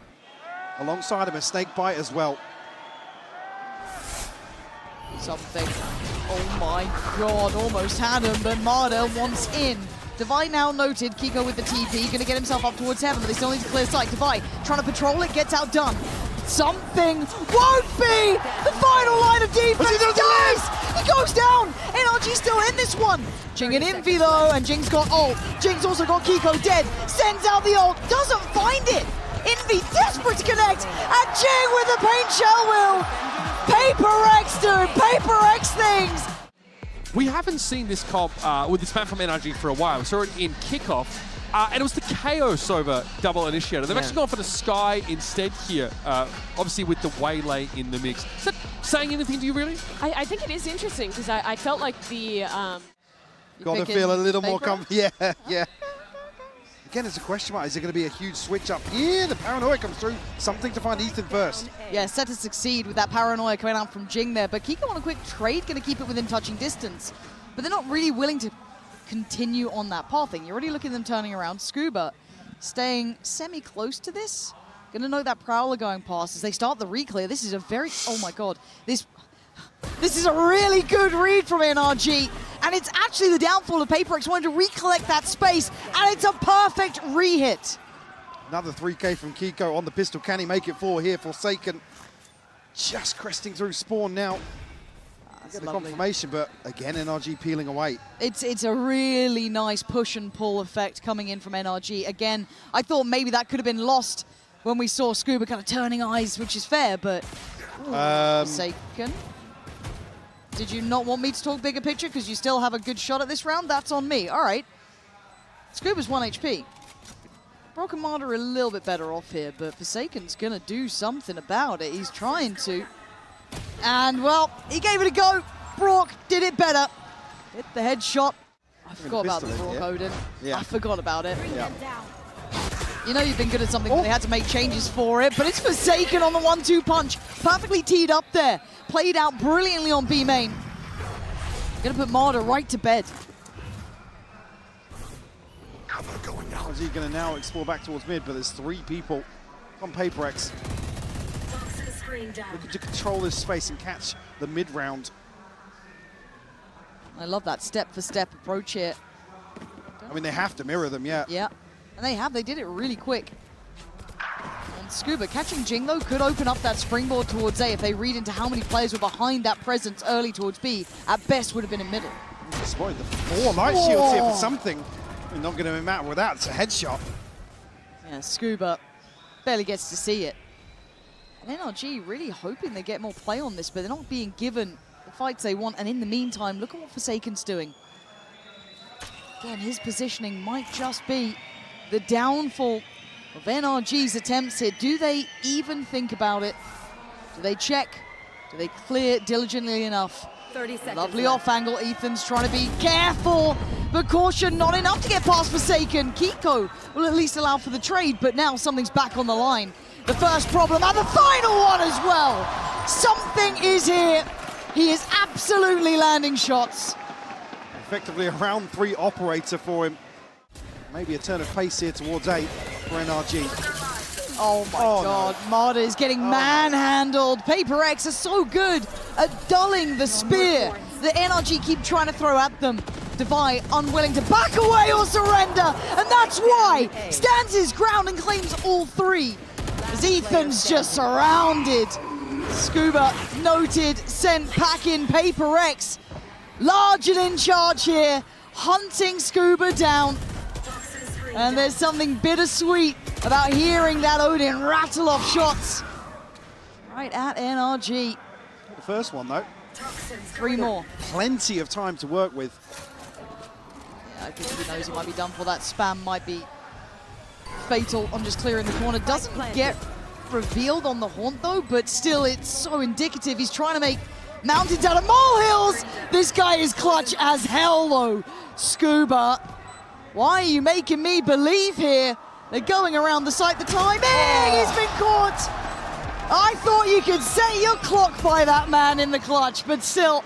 Alongside him, a snake bite as well. Something. Oh my god, almost had him, but Marta wants in. Divide now noted, Kiko with the TP, gonna get himself up towards heaven, but they still need to clear sight. Divide trying to patrol it, gets outdone. Something won't be the final line of defense. He dies! He goes down! NRG still in this one. Jing and Envy though, and Jing's got ult. Jing's also got Kiko dead. Sends out the ult, doesn't find it. Envy desperate to connect, and Jing with the paint shell will. Paper X doing Paper X things. We haven't seen this comp with this map from NRG for a while. We saw it in kickoff, and it was the KO Sova double initiator. They've actually gone for the Sky instead here, obviously with the Waylay in the mix. Is that saying anything to you, really? I think it is interesting because I felt like the... Got to feel a little more comfortable. Yeah, yeah. Again, it's a question mark. Is it going to be a huge switch up here? The paranoia comes through. Something to find Ethan first. Yeah, set to succeed with that paranoia coming out from Jing there. But Kiko on a quick trade, going to keep it within touching distance. But they're not really willing to continue on that pathing. You're already looking at them turning around. Scuba staying semi-close to this. Going to know that Prowler going past as they start the reclear. This is a very... Oh my god. This is a really good read from NRG, and it's actually the downfall of Paper X wanting to recollect that space, and it's a perfect re-hit. Another 3K from Kiko on the pistol. Can he make it 4 here? Forsaken just cresting through spawn now. Get the confirmation, but again, NRG peeling away. It's a really nice push and pull effect coming in from NRG. Again, I thought maybe that could have been lost when we saw Scuba kind of turning eyes, which is fair, but... Forsaken. Did you not want me to talk bigger picture because you still have a good shot at this round? That's on me. All right. Scuba's 1 HP. Brock and Marta are a little bit better off here, but Forsaken's going to do something about it. He's trying to. And, well, he gave it a go. Brock did it better. Hit the headshot. I forgot about the Brock Odin. Yeah. I forgot about it. Yeah. You know you've been good at something when they had to make changes for it, but it's Forsaken on the 1-2 punch. Perfectly teed up there. Played out brilliantly on B main. Gonna put Marta right to bed. Is he going to now explore back towards mid, but there's 3 people on Paper X. Looking to control this space and catch the mid round. I love that step-for-step approach here. I mean, they have to mirror them, yeah. Yeah, and they have. They did it really quick. And Scuba catching Jing, though, could open up that springboard towards A if they read into how many players were behind that presence early towards B. At best, would have been in middle. Spotted the 4 light shields here for something. I mean, not going to matter with that. It's a headshot. Yeah, Scuba barely gets to see it. And NRG really hoping they get more play on this, but they're not being given the fights they want. And in the meantime, look at what Forsaken's doing. Again, his positioning might just be the downfall of NRG's attempts here. Do they even think about it? Do they check? Do they clear diligently enough? 30 seconds Lovely left. off angle. Ethan's trying to be careful, but caution, not enough to get past Forsaken. Kiko will at least allow for the trade, but now something's back on the line. The first problem and the final one as well. Something is here. He is absolutely landing shots. Effectively a round 3 operator for him. Maybe a turn of pace here towards 8 for NRG. Oh my god, no. Marta is getting manhandled. Paper X are so good at dulling the spear that NRG keep trying to throw at them. Devi unwilling to back away or surrender, and that's why stands his ground and claims all 3. As Ethan's just surrounded. Scuba noted, sent back in Paper X. Large and in charge here, hunting Scuba down. And there's something bittersweet about hearing that Odin rattle off shots right at NRG. The first one, though. 3 more. Plenty of time to work with. Yeah, I think he knows he might be done for. That spam might be fatal. I'm just clearing the corner. Doesn't get revealed on the haunt, though, but still, it's so indicative. He's trying to make mountains out of molehills. This guy is clutch as hell, though. Scuba, why are you making me believe here? They're going around the site. The timing, he's been caught. I thought you could set your clock by that man in the clutch, but still.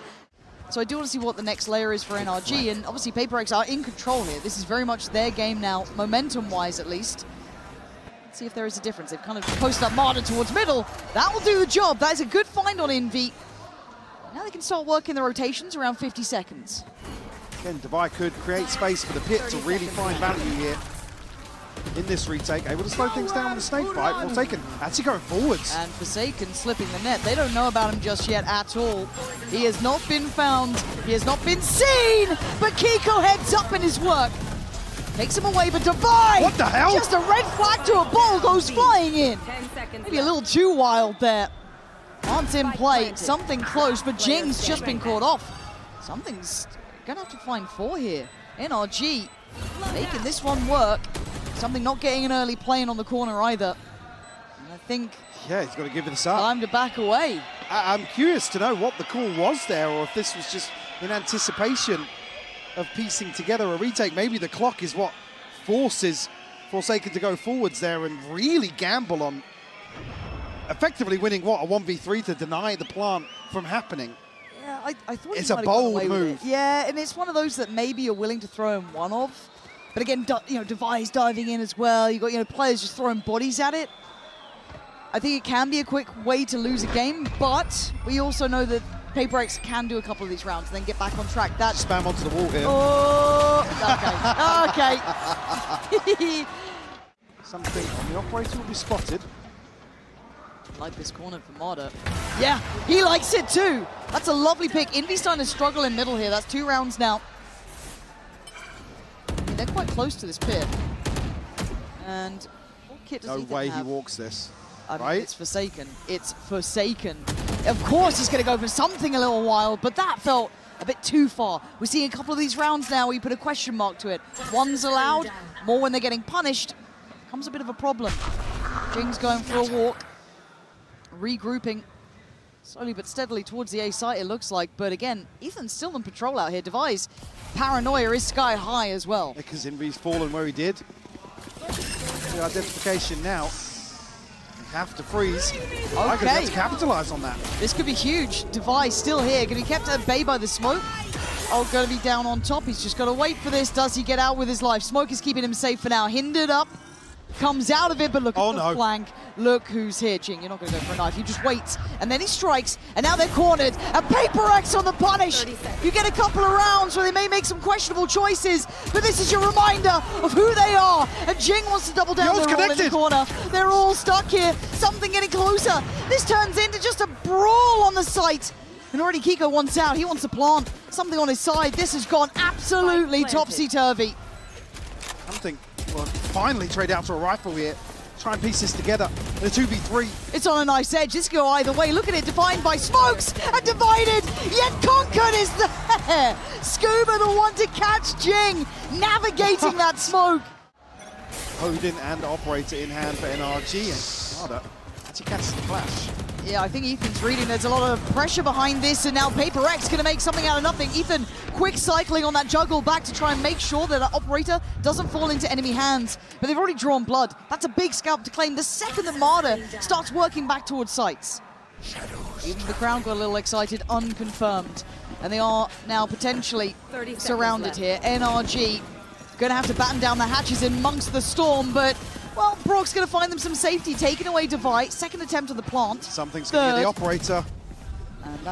So I do want to see what the next layer is for NRG, and obviously Paper Rex are in control here. This is very much their game now, momentum-wise at least. Let's see if there is a difference. They've kind of posted up Marder towards middle. That will do the job. That is a good find on Envy. Now they can start working the rotations around 50 seconds. Again, Devi could create space for the pit to really find value here in this retake. Able to slow things down with the snake bite. Forsaken actually going forwards. And Forsaken slipping the net. They don't know about him just yet at all. He has not been found. He has not been seen. But Kiko heads up in his work. Takes him away, but Devi! What the hell? Just a red flag to a ball goes flying in. 10 seconds Maybe a little too wild there. Aren't in play. Something close, but Jing's just been caught off. Something's gonna have to find 4 here. NRG making this one work. Something not getting an early play in on the corner either. And I think Yeah, he's got to give this up. time to back away. I'm curious to know what the call was there, or if this was just in anticipation of piecing together a retake. Maybe the clock is what forces Forsaken to go forwards there and really gamble on effectively winning, what, a 1v3 to deny the plant from happening. Yeah, I thought It's he a might have gone bold away with move. it. Yeah, and it's one of those that maybe you're willing to throw him one of. But again, Devi's diving in as well. You got players just throwing bodies at it. I think it can be a quick way to lose a game, but we also know that Paper Rex can do a couple of these rounds and then get back on track. That's Spam onto the wall here. oh, okay. Something on the operator will be spotted. Like this corner for Marder. Yeah, he likes it too. That's a lovely pick. Envy's starting to struggle in middle here. That's 2 rounds now. I mean, they're quite close to this pit. And what kit does No Ethan way have? he walks this. I mean, right? It's Forsaken. It's Forsaken. Of course he's going to go for something a little wild, but that felt a bit too far. We're seeing a couple of these rounds now where you put a question mark to it. One's allowed, more when they're getting punished. Becomes a bit of a problem. Jing's going for a walk. Regrouping slowly but steadily towards the A site, it looks like. But again, Ethan's still in patrol out here. Devi's paranoia is sky high as well. Because Envy's fallen where he did. The identification now. You have to freeze. I could have to capitalize on that. This could be huge. Devi's still here. Going to be kept at bay by the smoke. Oh, going to be down on top. He's just got to wait for this. Does he get out with his life? Smoke is keeping him safe for now. Hindered up. Comes out of it, but look at the flank. Look who's here. Jing, you're not going to go for a knife. You just wait. And then he strikes. And now they're cornered. And Paper Rex on the punish. You get a couple of rounds where they may make some questionable choices. But this is your reminder of who they are. And Jing wants to double down. They're all in the corner. They're all stuck here. Something getting closer. This turns into just a brawl on the site. And already Kiko wants out. He wants to plant something on his side. This has gone absolutely topsy-turvy. Something. Well, finally trade out to a rifle here. Try and piece this together. The 2v3. It's on a nice edge. This could go either way. Look at it, defined by smokes and divided, yet conquered is there. Scuba the one to catch Jing, navigating that smoke. Odin and operator in hand for NRG. And Marder actually catches the flash. Yeah, I think Ethan's reading there's a lot of pressure behind this, and now Paper Rex going to make something out of nothing. Ethan quick cycling on that juggle back to try and make sure that that operator doesn't fall into enemy hands. But they've already drawn blood. That's a big scalp to claim the second that Marder starts working back towards sites. Even the crowd got a little excited, unconfirmed. And they are now potentially surrounded here. NRG going to have to batten down the hatches amongst the storm, but well, Brock's going to find them some safety, taking away Devi. Second attempt on the plant. Something's going to get the operator.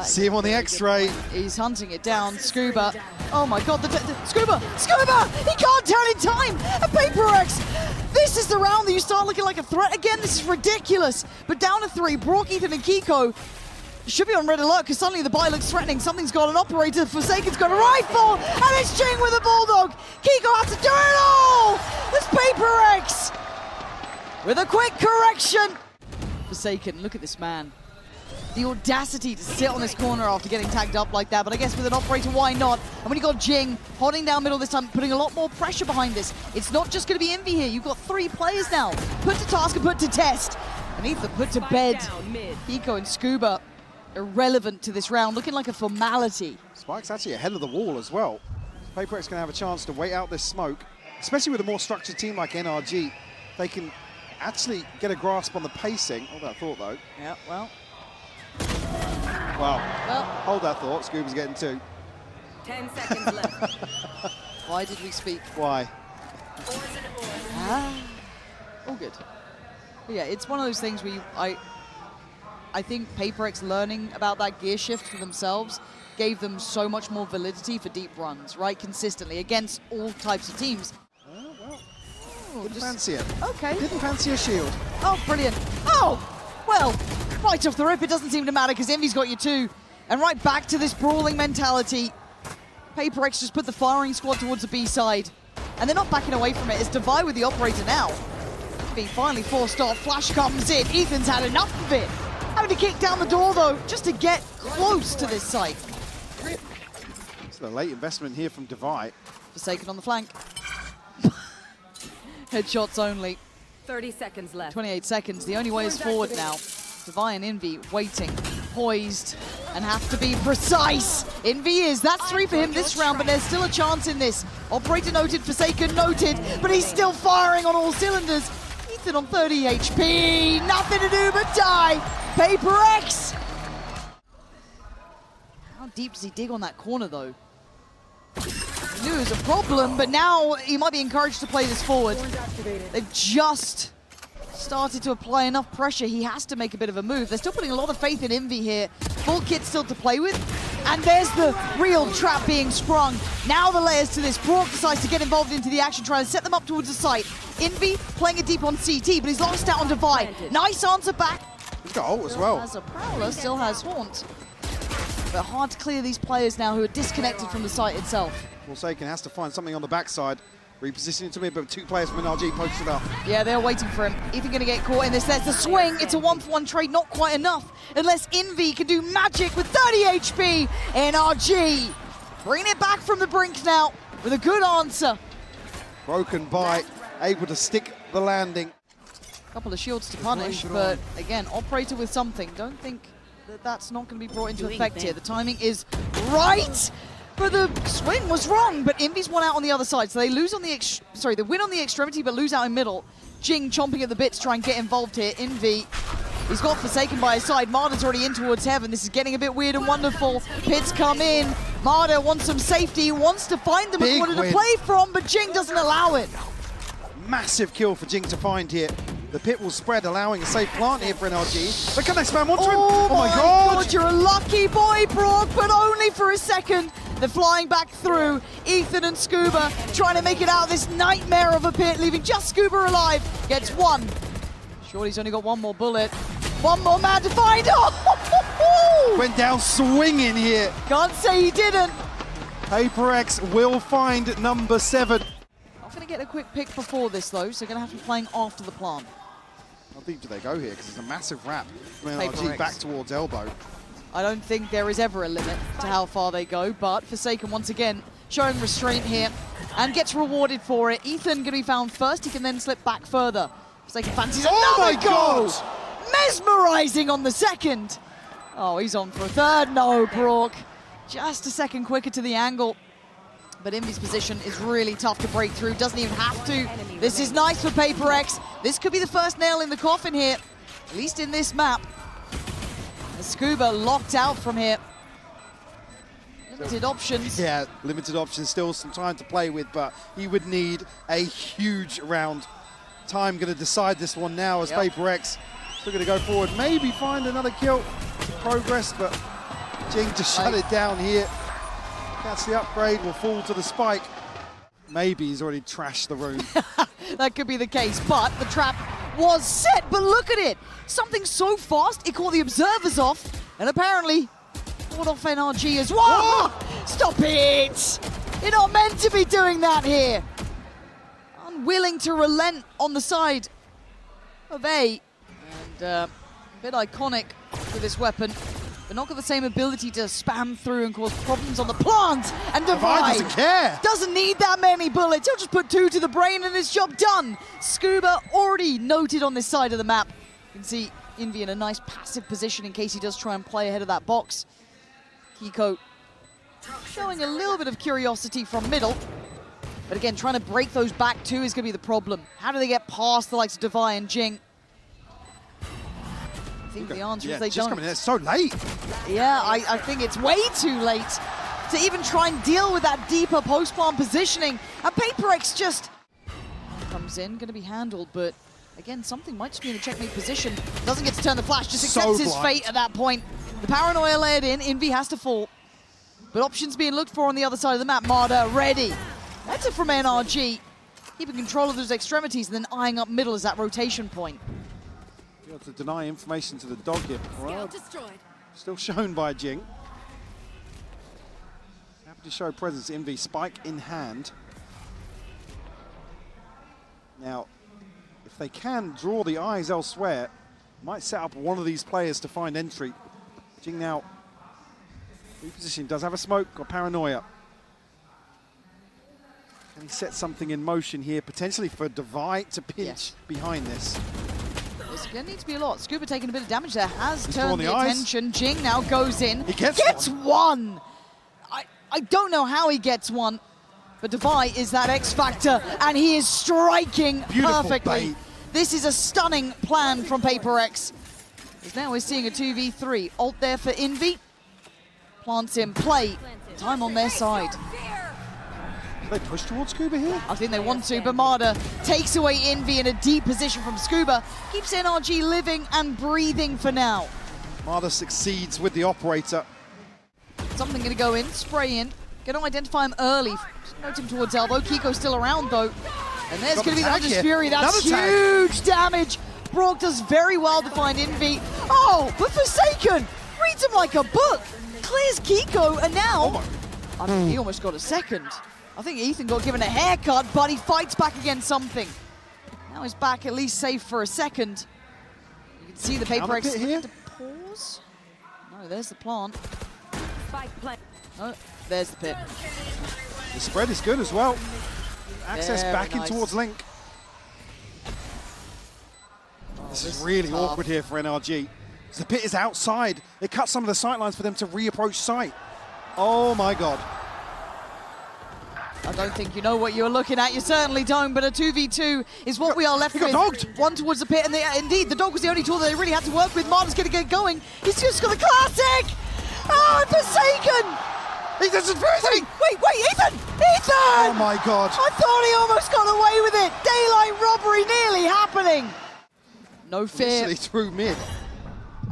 See him on the X-ray. He's hunting it down. Scuba. Oh my God, Scuba! Scuba! He can't turn in time! And Paper Rex! This is the round that you start looking like a threat again. This is ridiculous. But down to 3, Brock, Ethan, and Kiko. should be on red alert because suddenly the buy looks threatening. Something's got an operator. Forsaken's got a rifle, and it's Jing with a bulldog. Kiko has to do it all. There's Paper X with a quick correction. Forsaken, look at this man. The audacity to sit on this corner after getting tagged up like that, but I guess with an operator, why not? And when you got Jing holding down middle this time, putting a lot more pressure behind this. It's not just going to be Envy here. You've got 3 players now. Put to task and put to test. And Ethan put to bed. Pico and Scuba irrelevant to this round, looking like a formality. Spike's actually ahead of the wall as well. Paper X going to have a chance to wait out this smoke, especially with a more structured team like NRG. They can actually get a grasp on the pacing. Hold that thought, though. Yeah, well. Well, hold that thought. Scuba's getting 2. 10 seconds left. Why did we speak? Why? All good. But yeah, it's one of those things where I think Paper X learning about that gear shift for themselves gave them so much more validity for deep runs, right? Consistently against all types of teams. Didn't fancy it. Okay. Didn't fancy a shield. Oh, brilliant. Oh, well, right off the rip, it doesn't seem to matter because Envy's got you too. And right back to this brawling mentality. Paper X just put the firing squad towards the B side. And they're not backing away from it. It's Divide with the operator now. Being finally forced off. Flash comes in. Ethan's had enough of it. Having to kick down the door, though, just to get close to this site. It's a late investment here from Divide. Forsaken on the flank. Headshots only. 30 seconds left. 28 seconds. The only way is forward now. Divide and Envy waiting, poised, and have to be precise. Envy is. That's 3 for him this round, but there's still a chance in this. Operator noted, Forsaken noted, but he's still firing on all cylinders. Ethan on 30 HP. Nothing to do but die. Paper X. How deep does he dig on that corner, though? He knew it was a problem, but now he might be encouraged to play this forward. They've just started to apply enough pressure. He has to make a bit of a move. They're still putting a lot of faith in Envy here. Full kit still to play with. And there's the real trap being sprung. Now the layers to this. Brock decides to get involved into the action, trying to set them up towards the site. Envy playing it deep on CT, but he's lost out on Divide. Nice answer back. He's got ult as well. Has a Prowler, still has Haunt. But hard to clear these players now who are disconnected from the site itself. Forsaken has to find something on the backside. Repositioning to mid, but 2 players from NRG posted up. Yeah, they're waiting for him. Ethan going to get caught in this. There's the swing. It's a 1-for-1 trade, not quite enough. Unless Envy can do magic with 30 HP. NRG bringing it back from the brink now with a good answer. Broken by, able to stick the landing. Couple of shields to punish, but again, operator with something. Don't think that that's not going to be brought into effect here. The timing is right. But the swing was wrong, but Envy's won out on the other side. So they lose on the, they win on the extremity, but lose out in middle. Jing chomping at the bit to try and get involved here. Envy, he's got Forsaken by his side. Marder's already in towards heaven. This is getting a bit weird and wonderful. Pits come in. Marder wants some safety. He wants to find them a corner to play from, but Jing doesn't allow it. Massive kill for Jing to find here. The pit will spread, allowing a safe plant here for NRG. But can they spam onto him? Oh my god! You're a lucky boy, Brock, but only for a second. They're flying back through. Ethan and Scuba trying to make it out of this nightmare of a pit, leaving just Scuba alive. Gets 1. Shorty's only got 1 more bullet. 1 more man to find. Oh! Went down swinging here. Can't say he didn't. Paper X will find number 7. Not going to get a quick pick before this, though, so going to have to be playing after the plant. How deep do they go here? Because there's a massive wrap from Paper NRG X. back towards elbow. I don't think there is ever a limit to how far they go, but Forsaken once again showing restraint here and gets rewarded for it. Ethan going to be found first. He can then slip back further. Forsaken fancies another goal! Mesmerizing on the second. Oh, he's on for a third. No, Brock. Just a second quicker to the angle. But Envy's position is really tough to break through. Doesn't even have to. This is nice for Paper X. This could be the first nail in the coffin here, at least in this map. Scuba locked out from here. Limited options. Yeah, limited options, still some time to play with, but he would need a huge round. Time going to decide this one now as Paper X still going to go forward. Maybe find another kill to progress, but Jing to shut it down here. That's the upgrade, will fall to the spike. Maybe he's already trashed the room. That could be the case, but the trap was set, but look at it. Something so fast, it caught the observers off, And apparently, fought off NRG as well. Oh! Stop it! You're not meant to be doing that here. Unwilling to relent on the side of A. And a bit iconic with this weapon. But not got the same ability to spam through and cause problems on the plant. And Divide doesn't care. Doesn't need that many bullets. He'll just put 2 to the brain and his job done. Scuba already noted on this side of the map. You can see Envy in a nice passive position in case he does try and play ahead of that box. Kiko showing a little bit of curiosity from middle. But again, trying to break those back two is going to be the problem. How do they get past the likes of Devi and Jing? I think the answer is they don't. Coming in, it's so late. Yeah, I think it's way too late to even try and deal with that deeper post-plant positioning. And PaperX just comes in, going to be handled, but again, something might just be in a checkmate position. Doesn't get to turn the flash, just accepts his fate at that point. The paranoia layered in, Envy has to fall. But options being looked for on the other side of the map. Marder ready. That's it from NRG. Keeping control of those extremities and then eyeing up middle as that rotation point. Be able to deny information to the dog here. Well, still shown by Jing. Happy to show presence. Envy, spike in hand. Now, if they can draw the eyes elsewhere, might set up one of these players to find entry. Jing now, reposition, does have a smoke, got paranoia. Can he set something in motion here, potentially for Devi to pinch behind this? There's going to need to be a lot. Scuba taking a bit of damage there, has turned the attention. Jing now goes in. He gets one. I don't know how he gets one, but Devi is that X factor, and he is striking perfectly. Bait. This is a stunning plan from PaperX. As now we're seeing a 2v3. Ult there for Envy. Plants in play. Time on their side. Do they push towards Scuba here? I think they want to, but Marder takes away Envy in a deep position from Scuba. Keeps NRG living and breathing for now. Marder succeeds with the operator. Something going to go in, spray in. Going to identify him early. Note him towards elbow. Kiko's still around though. And there's going to be the Hunter's Fury. That's huge damage. Brock does very well to find Envy. Oh, but Forsaken reads him like a book. Clears Kiko, and now, I mean, he almost got a second. I think Ethan got given a haircut, but he fights back against something. Now he's back at least safe for a second. You can see the PaperX here. To pause. No, there's the plant. Spike Oh, there's the pit. The spread is good as well. Access Very back nice. in towards Link. This is really awkward here for NRG. The pit is outside. They cut some of the sight lines for them to reapproach site. Oh my God. I don't think you know what you're looking at. You certainly don't, but a 2v2 is what we are left with. He got dogged. One towards the pit, and indeed, the dog was the only tool that they really had to work with. Martin's going to get going. He's just got the classic! Oh, Forsaken! Ethan's freezing! Wait, Ethan! Ethan! Oh my God. I thought he almost got away with it. Daylight robbery nearly happening. No fear. Initially through mid.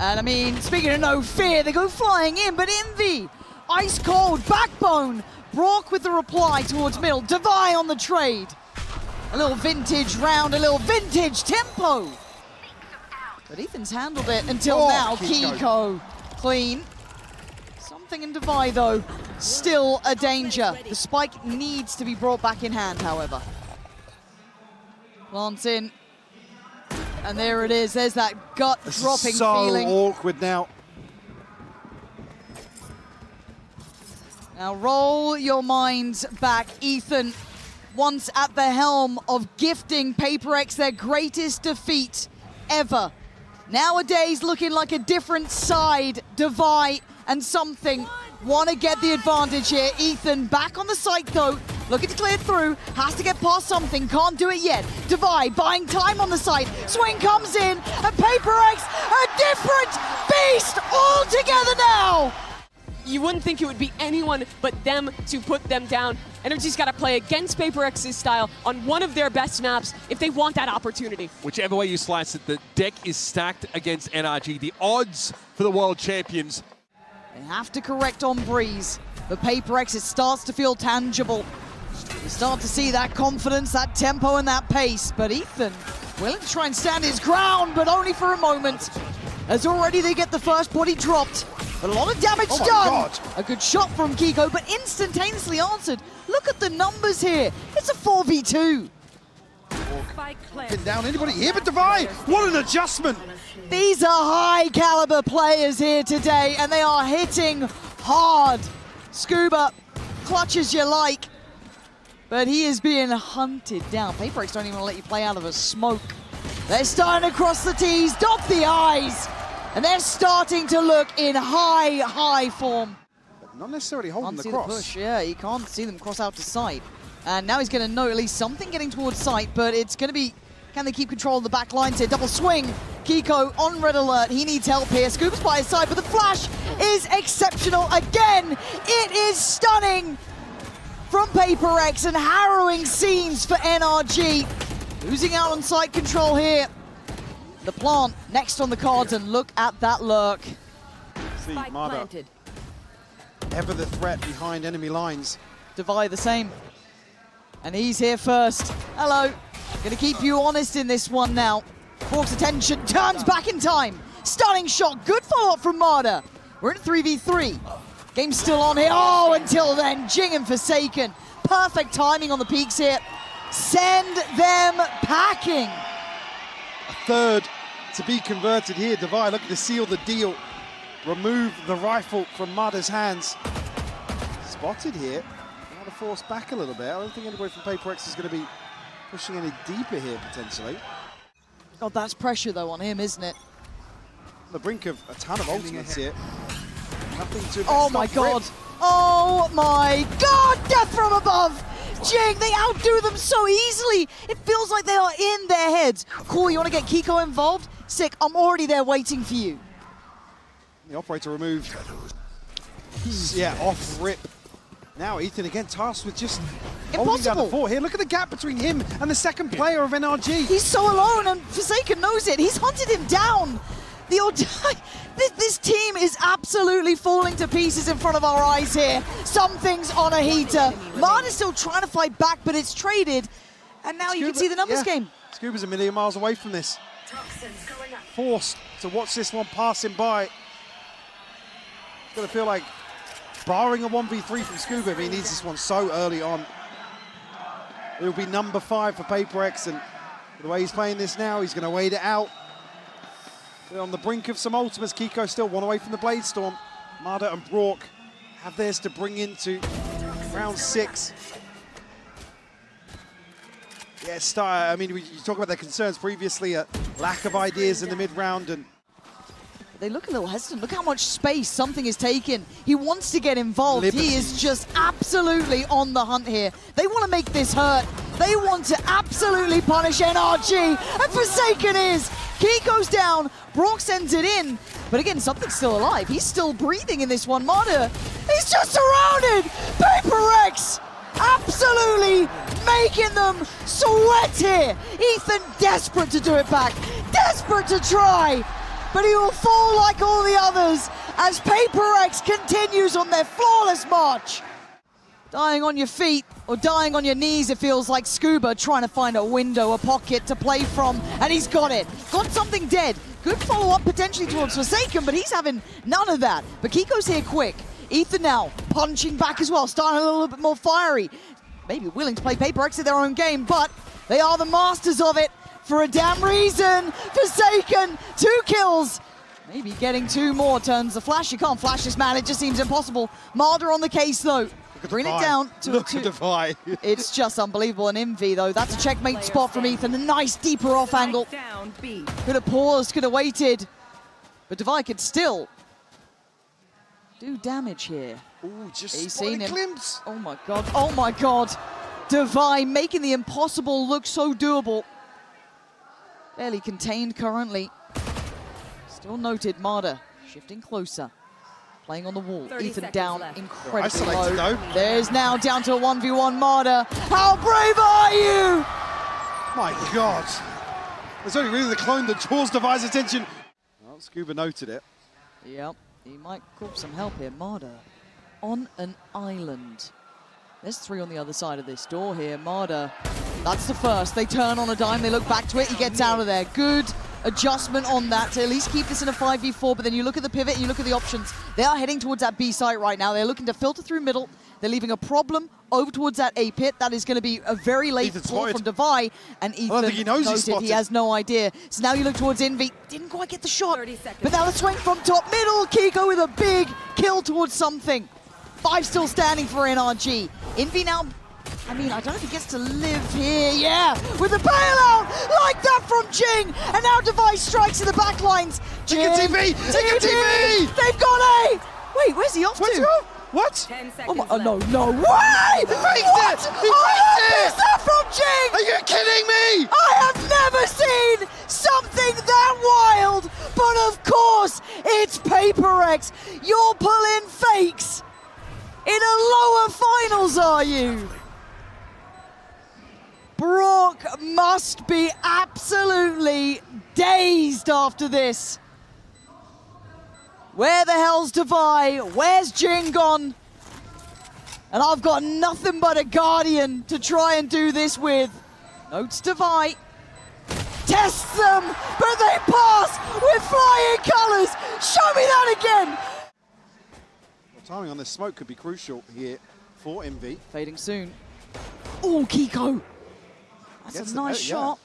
And I mean, speaking of no fear, they go flying in, but Envy, ice cold, backbone. Brock with the reply towards middle. Devi on the trade. A little vintage round, a little vintage tempo. But Ethan's handled it until now. Kiko clean. Something in Devi though, still a danger. The spike needs to be brought back in hand, however. Plants in. And there it is, there's that gut-dropping feeling. So awkward now. Now roll your minds back. Ethan, once at the helm of gifting PaperX their greatest defeat ever. Nowadays looking like a different side. Devi and something want to get the advantage here. Ethan back on the site though. Looking to clear through, has to get past something, can't do it yet. Devi buying time on the site. Swing comes in, and PaperX, a different beast altogether now! You wouldn't think it would be anyone but them to put them down. NRG's got to play against PaperX's style on one of their best maps if they want that opportunity. Whichever way you slice it, the deck is stacked against NRG. The odds for the world champions. They have to correct on Breeze, but PaperX, it starts to feel tangible. You start to see that confidence, that tempo, and that pace. But Ethan, willing to try and stand his ground, but only for a moment. As already they get the first body dropped. But a lot of damage Oh my done. God. A good shot from Kiko, but instantaneously answered. Look at the numbers here. It's a 4v2. Spike Pin planted. down anybody here, but Devi, what an adjustment. These are high caliber players here today, and they are hitting hard. Scuba, clutch as you like, but he is being hunted down. PaperX don't even let you play out of a smoke. They're starting to cross the T's, dot the I's, and they're starting to look in high form. But not necessarily holding Can't the see cross. the push, yeah, you can't see them cross out to sight. And now he's going to know at least something getting towards sight, but it's going to be, can they keep control of the back lines here? Double swing, Kiko on red alert, he needs help here. Scuba's by his side, but the flash is exceptional again. It is stunning from PaperX and harrowing scenes for NRG. Losing out on site control here. The plant next on the cards, and look at that lurk. See, Spike Mada, planted. ever the threat behind enemy lines. Devi the same. And he's here first. Hello. Gonna keep you honest in this one now. Hawk's attention, turns back in time. Stunning shot, good follow-up from Mada. We're in 3v3. Game's still on here. Oh, until then, Jing and Forsaken. Perfect timing on the peaks here. Send them packing. A third to be converted here. Devi looking to seal the deal. Remove the rifle from Mada's hands. Spotted here. Mada forced back a little bit. I don't think anybody from PaperX is going to be pushing any deeper here, potentially. God, that's pressure, though, on him, isn't it? On the brink of a ton of ultimates here. Nothing to... Oh, my God. Oh, my God. Death from above. Jing, they outdo them so easily. It feels like they are in their heads. Cool, you want to get Kiko involved? Sick, I'm already there waiting for you. The operator removed. Yeah, off rip. Now Ethan again tasked with just holding down the Impossible. fort here. Look at the gap between him and the second player of NRG. He's so alone, and Forsaken knows it. He's hunted him down. This team is absolutely falling to pieces in front of our eyes here. Something's on a heater. Mada's still trying to fight back, but it's traded. And now you can see the numbers game. Scuba's a million miles away from this. Forced to watch this one passing by. It's going to feel like barring a 1v3 from Scuba, he needs this one so early on. It'll be number 5 for PaperX, and the way he's playing this now, he's going to wait it out. They're on the brink of some ultimates. Kiko still one away from the Blade Storm. Mada and Brock have theirs to bring into round 6. Yeah, I mean, you talk about their concerns previously, lack of ideas in the mid-round, and They look a little hesitant. Look how much space something is taking. He wants to get involved. He is just absolutely on the hunt here. They want to make this hurt. They want to absolutely punish NRG. And Forsaken is. Kiko's down. Brock sends it in. But again, something's still alive. He's still breathing in this one. Mada, he's just surrounded. PaperX absolutely making them sweat here. Ethan desperate to do it back. Desperate to try. But he will fall like all the others as PaperX continues on their flawless march. Dying on your feet or dying on your knees, it feels like Scuba trying to find a window, a pocket to play from, and he's got it. Got something dead. Good follow-up potentially towards Forsaken, but he's having none of that. But Kiko's here quick. Ethan now punching back as well, starting a little bit more fiery. Maybe willing to play PaperX at their own game, but they are the masters of it. For a damn reason, Forsaken, 2 kills. Maybe getting 2 more turns the flash. You can't flash this man, it just seems impossible. Marder on the case though. Bring it down to Look a 2. at Devi. It's just unbelievable. An MV though, that's a checkmate spot from Ethan. A nice deeper off angle. Down B. Could have paused, could have waited. But Devi could still do damage here. Ooh, just He's spotted seen a him. glimpse. Oh my God, oh my God. Devi making the impossible look so doable. Barely contained currently. Still noted, Marder shifting closer. Playing on the wall. 30 Ethan seconds down left. incredibly Isolated low. though. There's now down to a 1v1 Marder. How brave are you? My God. There's only really the clone that draws Devi's attention. Well, Scuba noted it. Yep, he might call some help here. Marder on an island. There's 3 on the other side of this door here. Marder, that's the first. They turn on a dime, they look back to it, he gets out of there. Good adjustment on that to at least keep this in a 5v4, but then you look at the pivot and you look at the options. They are heading towards that B site right now. They're looking to filter through middle. They're leaving a problem over towards that A pit. That is going to be a very late call from Devi, and Ethan I don't think he knows he's noted he has no idea. So now you look towards Envy. Didn't quite get the shot, 30 seconds. but now the swing from top middle. Kiko with a big kill towards something. 5 still standing for NRG. Envy now, I mean, I don't know if he gets to live here. Yeah, with the bailout like that from Jing. And now Devi strikes in the back lines. Take a TV! Take a TV! They've got A! Wait, where's he off Where's to? he off? What? 10 seconds Oh, my, left. no way! He faked What? it! He I faked missed it! that from Jing! Are you kidding me? I have never seen something that wild, but of course, it's Paper X. You're pulling fakes in a lower finals, are you? Brock must be absolutely dazed after this. Where the hell's Devi? Where's Jing gone? And I've got nothing but a Guardian to try and do this with. Notes Devi. Tests them, but they pass with flying colors. Show me that again. Well, timing on this smoke could be crucial here for Envy. Fading soon. Oh, Kiko. That's Gets a the nice shot.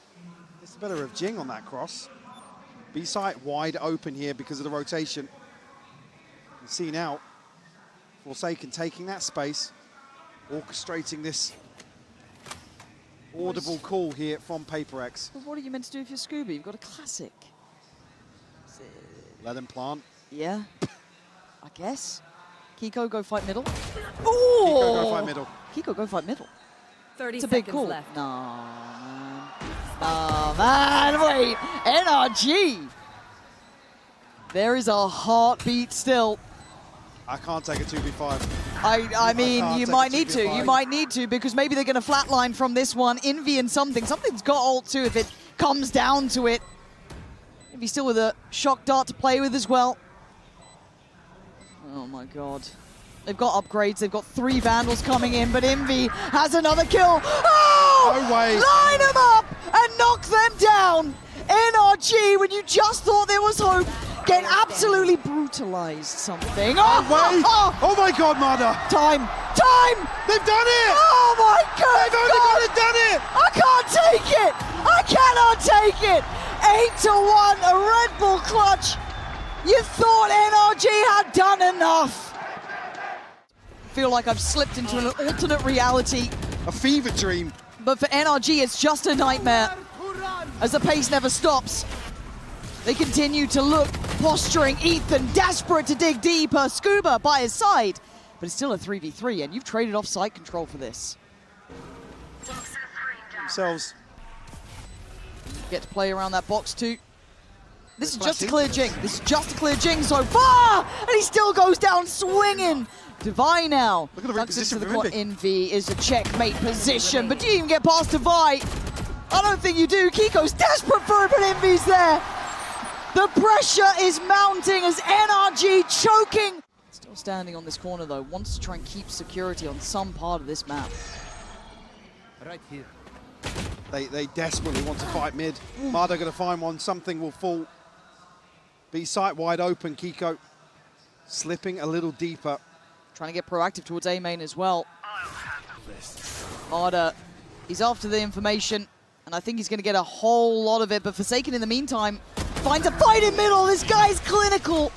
It's better of Jing on that cross. B site wide open here because of the rotation. You see now, Forsaken taking that space, orchestrating this audible call here from Paper X. But what are you meant to do if you're Scuba? You've got a classic. Let him plant. Yeah, I guess. Kiko, go fight middle. Kiko Oh! go fight middle. Kiko, go fight middle. 30 It's a big seconds call. left. No, man. Oh, man, wait. NRG. There is a heartbeat still. I can't take a 2v5. I mean, can't you take might a need to. 2v5. You might need to, because maybe they're going to flatline from this one. Envy and something. Something's got ult too if it comes down to it. Envy still with a shock dart to play with as well. Oh my god. They've got upgrades. They've got 3 Vandals coming in, but Envy has another kill. Oh! No way. Line them up and knock them down. NRG, when you just thought there was hope, get absolutely brutalized something. No way. Oh, Oh my god, Mada. time! They've done it! Oh my god! They've only done it! I can't take it! I cannot take it! 8-1, a Red Bull clutch. You thought NRG had done enough. Feel like I've slipped into an alternate reality, A fever dream. but for NRG it's just a nightmare. As the pace never stops. They continue to look, posturing. Ethan desperate to dig deeper. Scuba by his side, but it's still a 3v3, and you've traded off site control for this. Themselves. Get to play around that box too. This is They're just a flashing. clear Jing. This is just a clear Jing so far, and he still goes down swinging. Devi now. Look at the Tucks into reposition the from court. Envy. Envy is a checkmate position, but do you even get past Devi? I don't think you do. Kiko's desperate for it, but Envy's there. The pressure is mounting as NRG choking. Still standing on this corner though, wants to try and keep security on some part of this map. Right here. They desperately want to fight mid. Mada going to find one. Something will fall. B site wide open. Kiko slipping a little deeper. Trying to get proactive towards A main as well. Marder, he's after the information, and I think he's going to get a whole lot of it, but Forsaken in the meantime finds a fight in middle. This guy's clinical.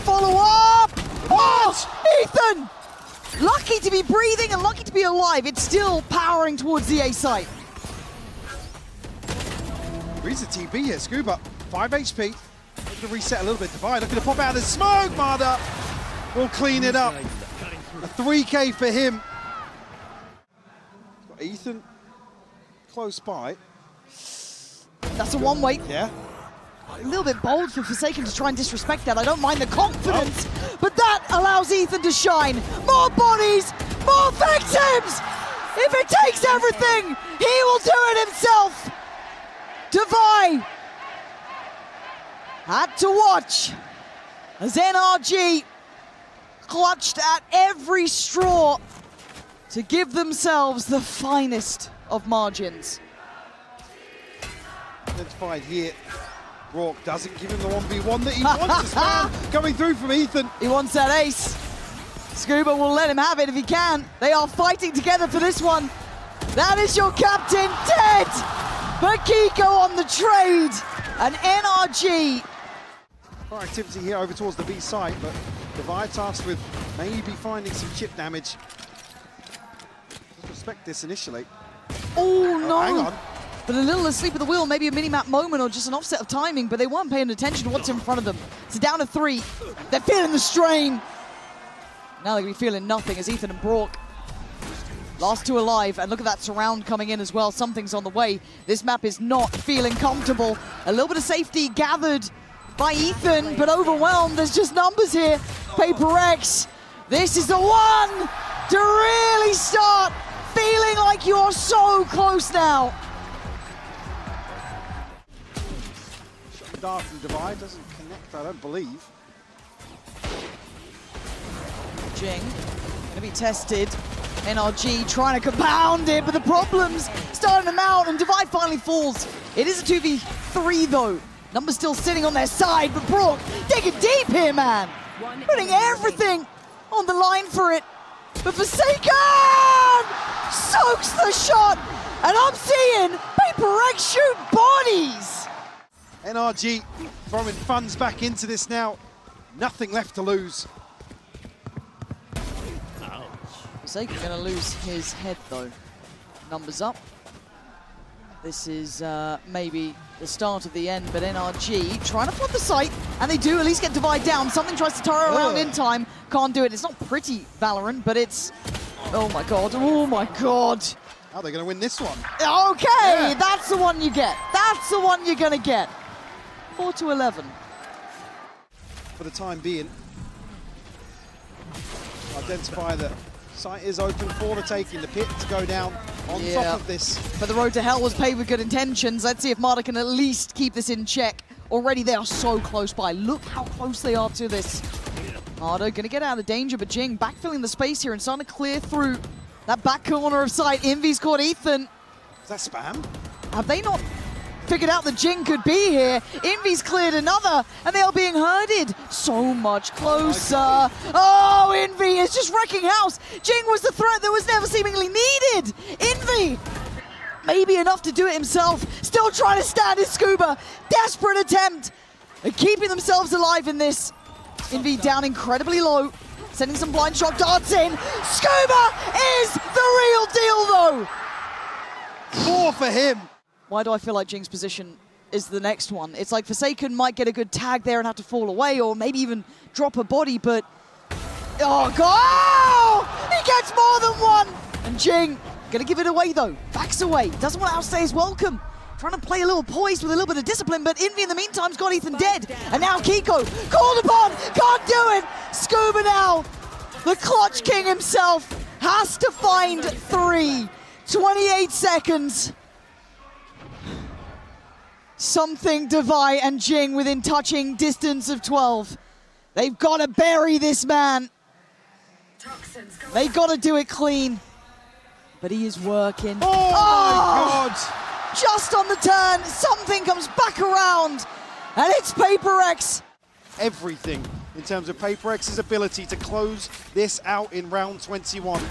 Follow up! Oh, Ethan! Lucky to be breathing and lucky to be alive. It's still powering towards the A site. Reads the TB here. Scuba, 5 HP. Looking to reset a little bit. Divide. Looking to pop out of the smoke. Mada will clean it up. A 3K for him. Got Ethan close by. That's a one-way. Yeah. A little bit bold for Forsaken to try and disrespect that. I don't mind the confidence, but that allows Ethan to shine. More bodies, more victims! If it takes everything, he will do it himself! Devi had to watch as NRG clutched at every straw to give themselves the finest of margins. Identified here Rourke doesn't give him the 1v1 that he wants. Spam coming through from Ethan. He wants that ace. Scuba will let him have it if he can. They are fighting together for this one. That is your captain, dead! Makiko on the trade. An NRG. More activity here over towards the B site, but Divide tasked with maybe finding some chip damage. Let's respect this initially. Oh, no. Hang on. But a little asleep at the wheel, maybe a mini-map moment or just an offset of timing, but they weren't paying attention to what's in front of them. So down to 3. They're feeling the strain. Now they're going to be feeling nothing as Ethan and Brock, last 2 alive, and look at that surround coming in as well. Something's on the way. This map is not feeling comfortable. A little bit of safety gathered by Ethan, but overwhelmed. There's just numbers here. Paper X, this is the one to really start feeling like you're so close now. Shot the dart from Divide, doesn't connect, I don't believe. Jing, gonna be tested. NRG trying to compound it, but the problems starting to mount, and Divide finally falls. It is a 2v3 though. Numbers still sitting on their side, but Brock digging deep here, man. Putting everything on the line for it. But Forsaken soaks the shot, and I'm seeing Paper X shoot bodies. NRG throwing funds back into this now. Nothing left to lose. Forsaken gonna lose his head though. Numbers up. This is maybe the start of the end, but NRG trying to flood the site, and they do at least get Divide down. Something tries to turn around in time, can't do it. It's not pretty VALORANT, but it's, oh my god, oh my god. How are they going to win this one? Okay, that's the one you get. That's the one you're gonna get. 4-11. For the time being, identify that site is open for the taking. The pit to go down on top of this. But the road to hell was paved with good intentions. Let's see if Marta can at least keep this in check. Already they are so close by. Look how close they are to this. Marta gonna get out of danger, but Jing backfilling the space here and starting to clear through that back corner of sight. Envy's caught Ethan. Is that spam? Have they not figured out that Jing could be here? Envy's cleared another, and they are being herded so much closer. Oh, Envy is just wrecking house. Jing was the threat that was never seemingly needed. Envy, maybe enough to do it himself. Still trying to stand his Scuba. Desperate attempt at keeping themselves alive in this. Envy down incredibly low, sending some blind shot darts in. Scuba is the real deal though. 4 for him. Why do I feel like Jing's position is the next one? It's like Forsaken might get a good tag there and have to fall away, or maybe even drop a body, but... Oh, God! Oh! He gets more than one! And Jing, gonna give it away, though. Backs away. Doesn't want to outstay his welcome. Trying to play a little poised with a little bit of discipline, but Envy in the meantime's got Ethan dead. And now Kiko, called upon, can't do it! Scuba now, the Clutch King himself, has to find 3. 28 seconds. Something Divide and Jing within touching distance of 12. They've got to bury this man. They've got to do it clean. But he is working. Oh my god! Just on the turn, something comes back around, and it's Paper X. Everything in terms of Paper X's ability to close this out in round 21.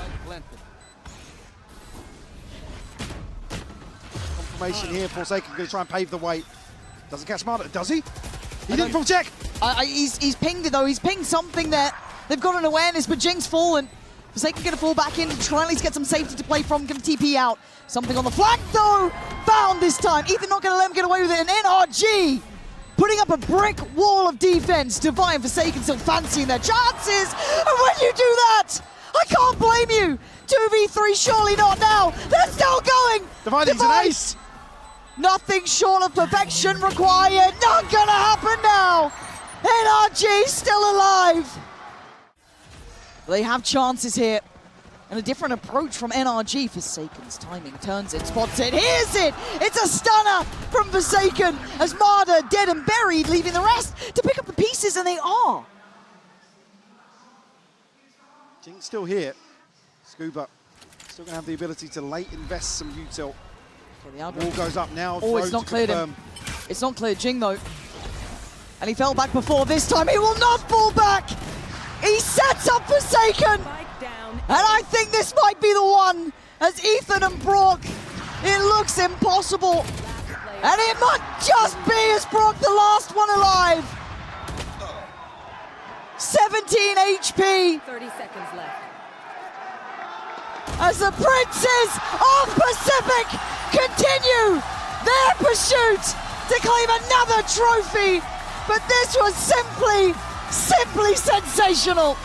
Confirmation here, Forsaken going to try and pave the way. Doesn't catch Marta, does he? He didn't full check. He's pinged it though, he's pinged something there. They've got an awareness, but Jing's fallen. Forsaken going to fall back in to try and at least get some safety to play from, going to TP out. Something on the flank though, found this time. Ethan not going to let him get away with it, and NRG putting up a brick wall of defense. Divide and Forsaken still fancying their chances, and when you do that, I can't blame you. 2v3, surely not now. They're still going. Divide needs an ace. Nothing short of perfection required. Not gonna happen now. NRG still alive. They have chances here. And a different approach from NRG. Forsaken's timing turns it, spots it, here's it! It's a stunner from Forsaken as Marta dead and buried, leaving the rest to pick up the pieces, and they are. Jing's still here. Scuba still gonna have the ability to late invest some util. Okay, the Wall goes up now. Oh, it's not cleared him. It's not cleared Jing though. And he fell back before. This time he will not fall back. He sets up Forsaken. Spike down. And I think this might be the one. As Ethan and Brock, it looks impossible. And it might just be as Brock, the last one alive. 17 HP. 30 seconds left. As the Princes of Pacific continue their pursuit to claim another trophy. But this was simply sensational.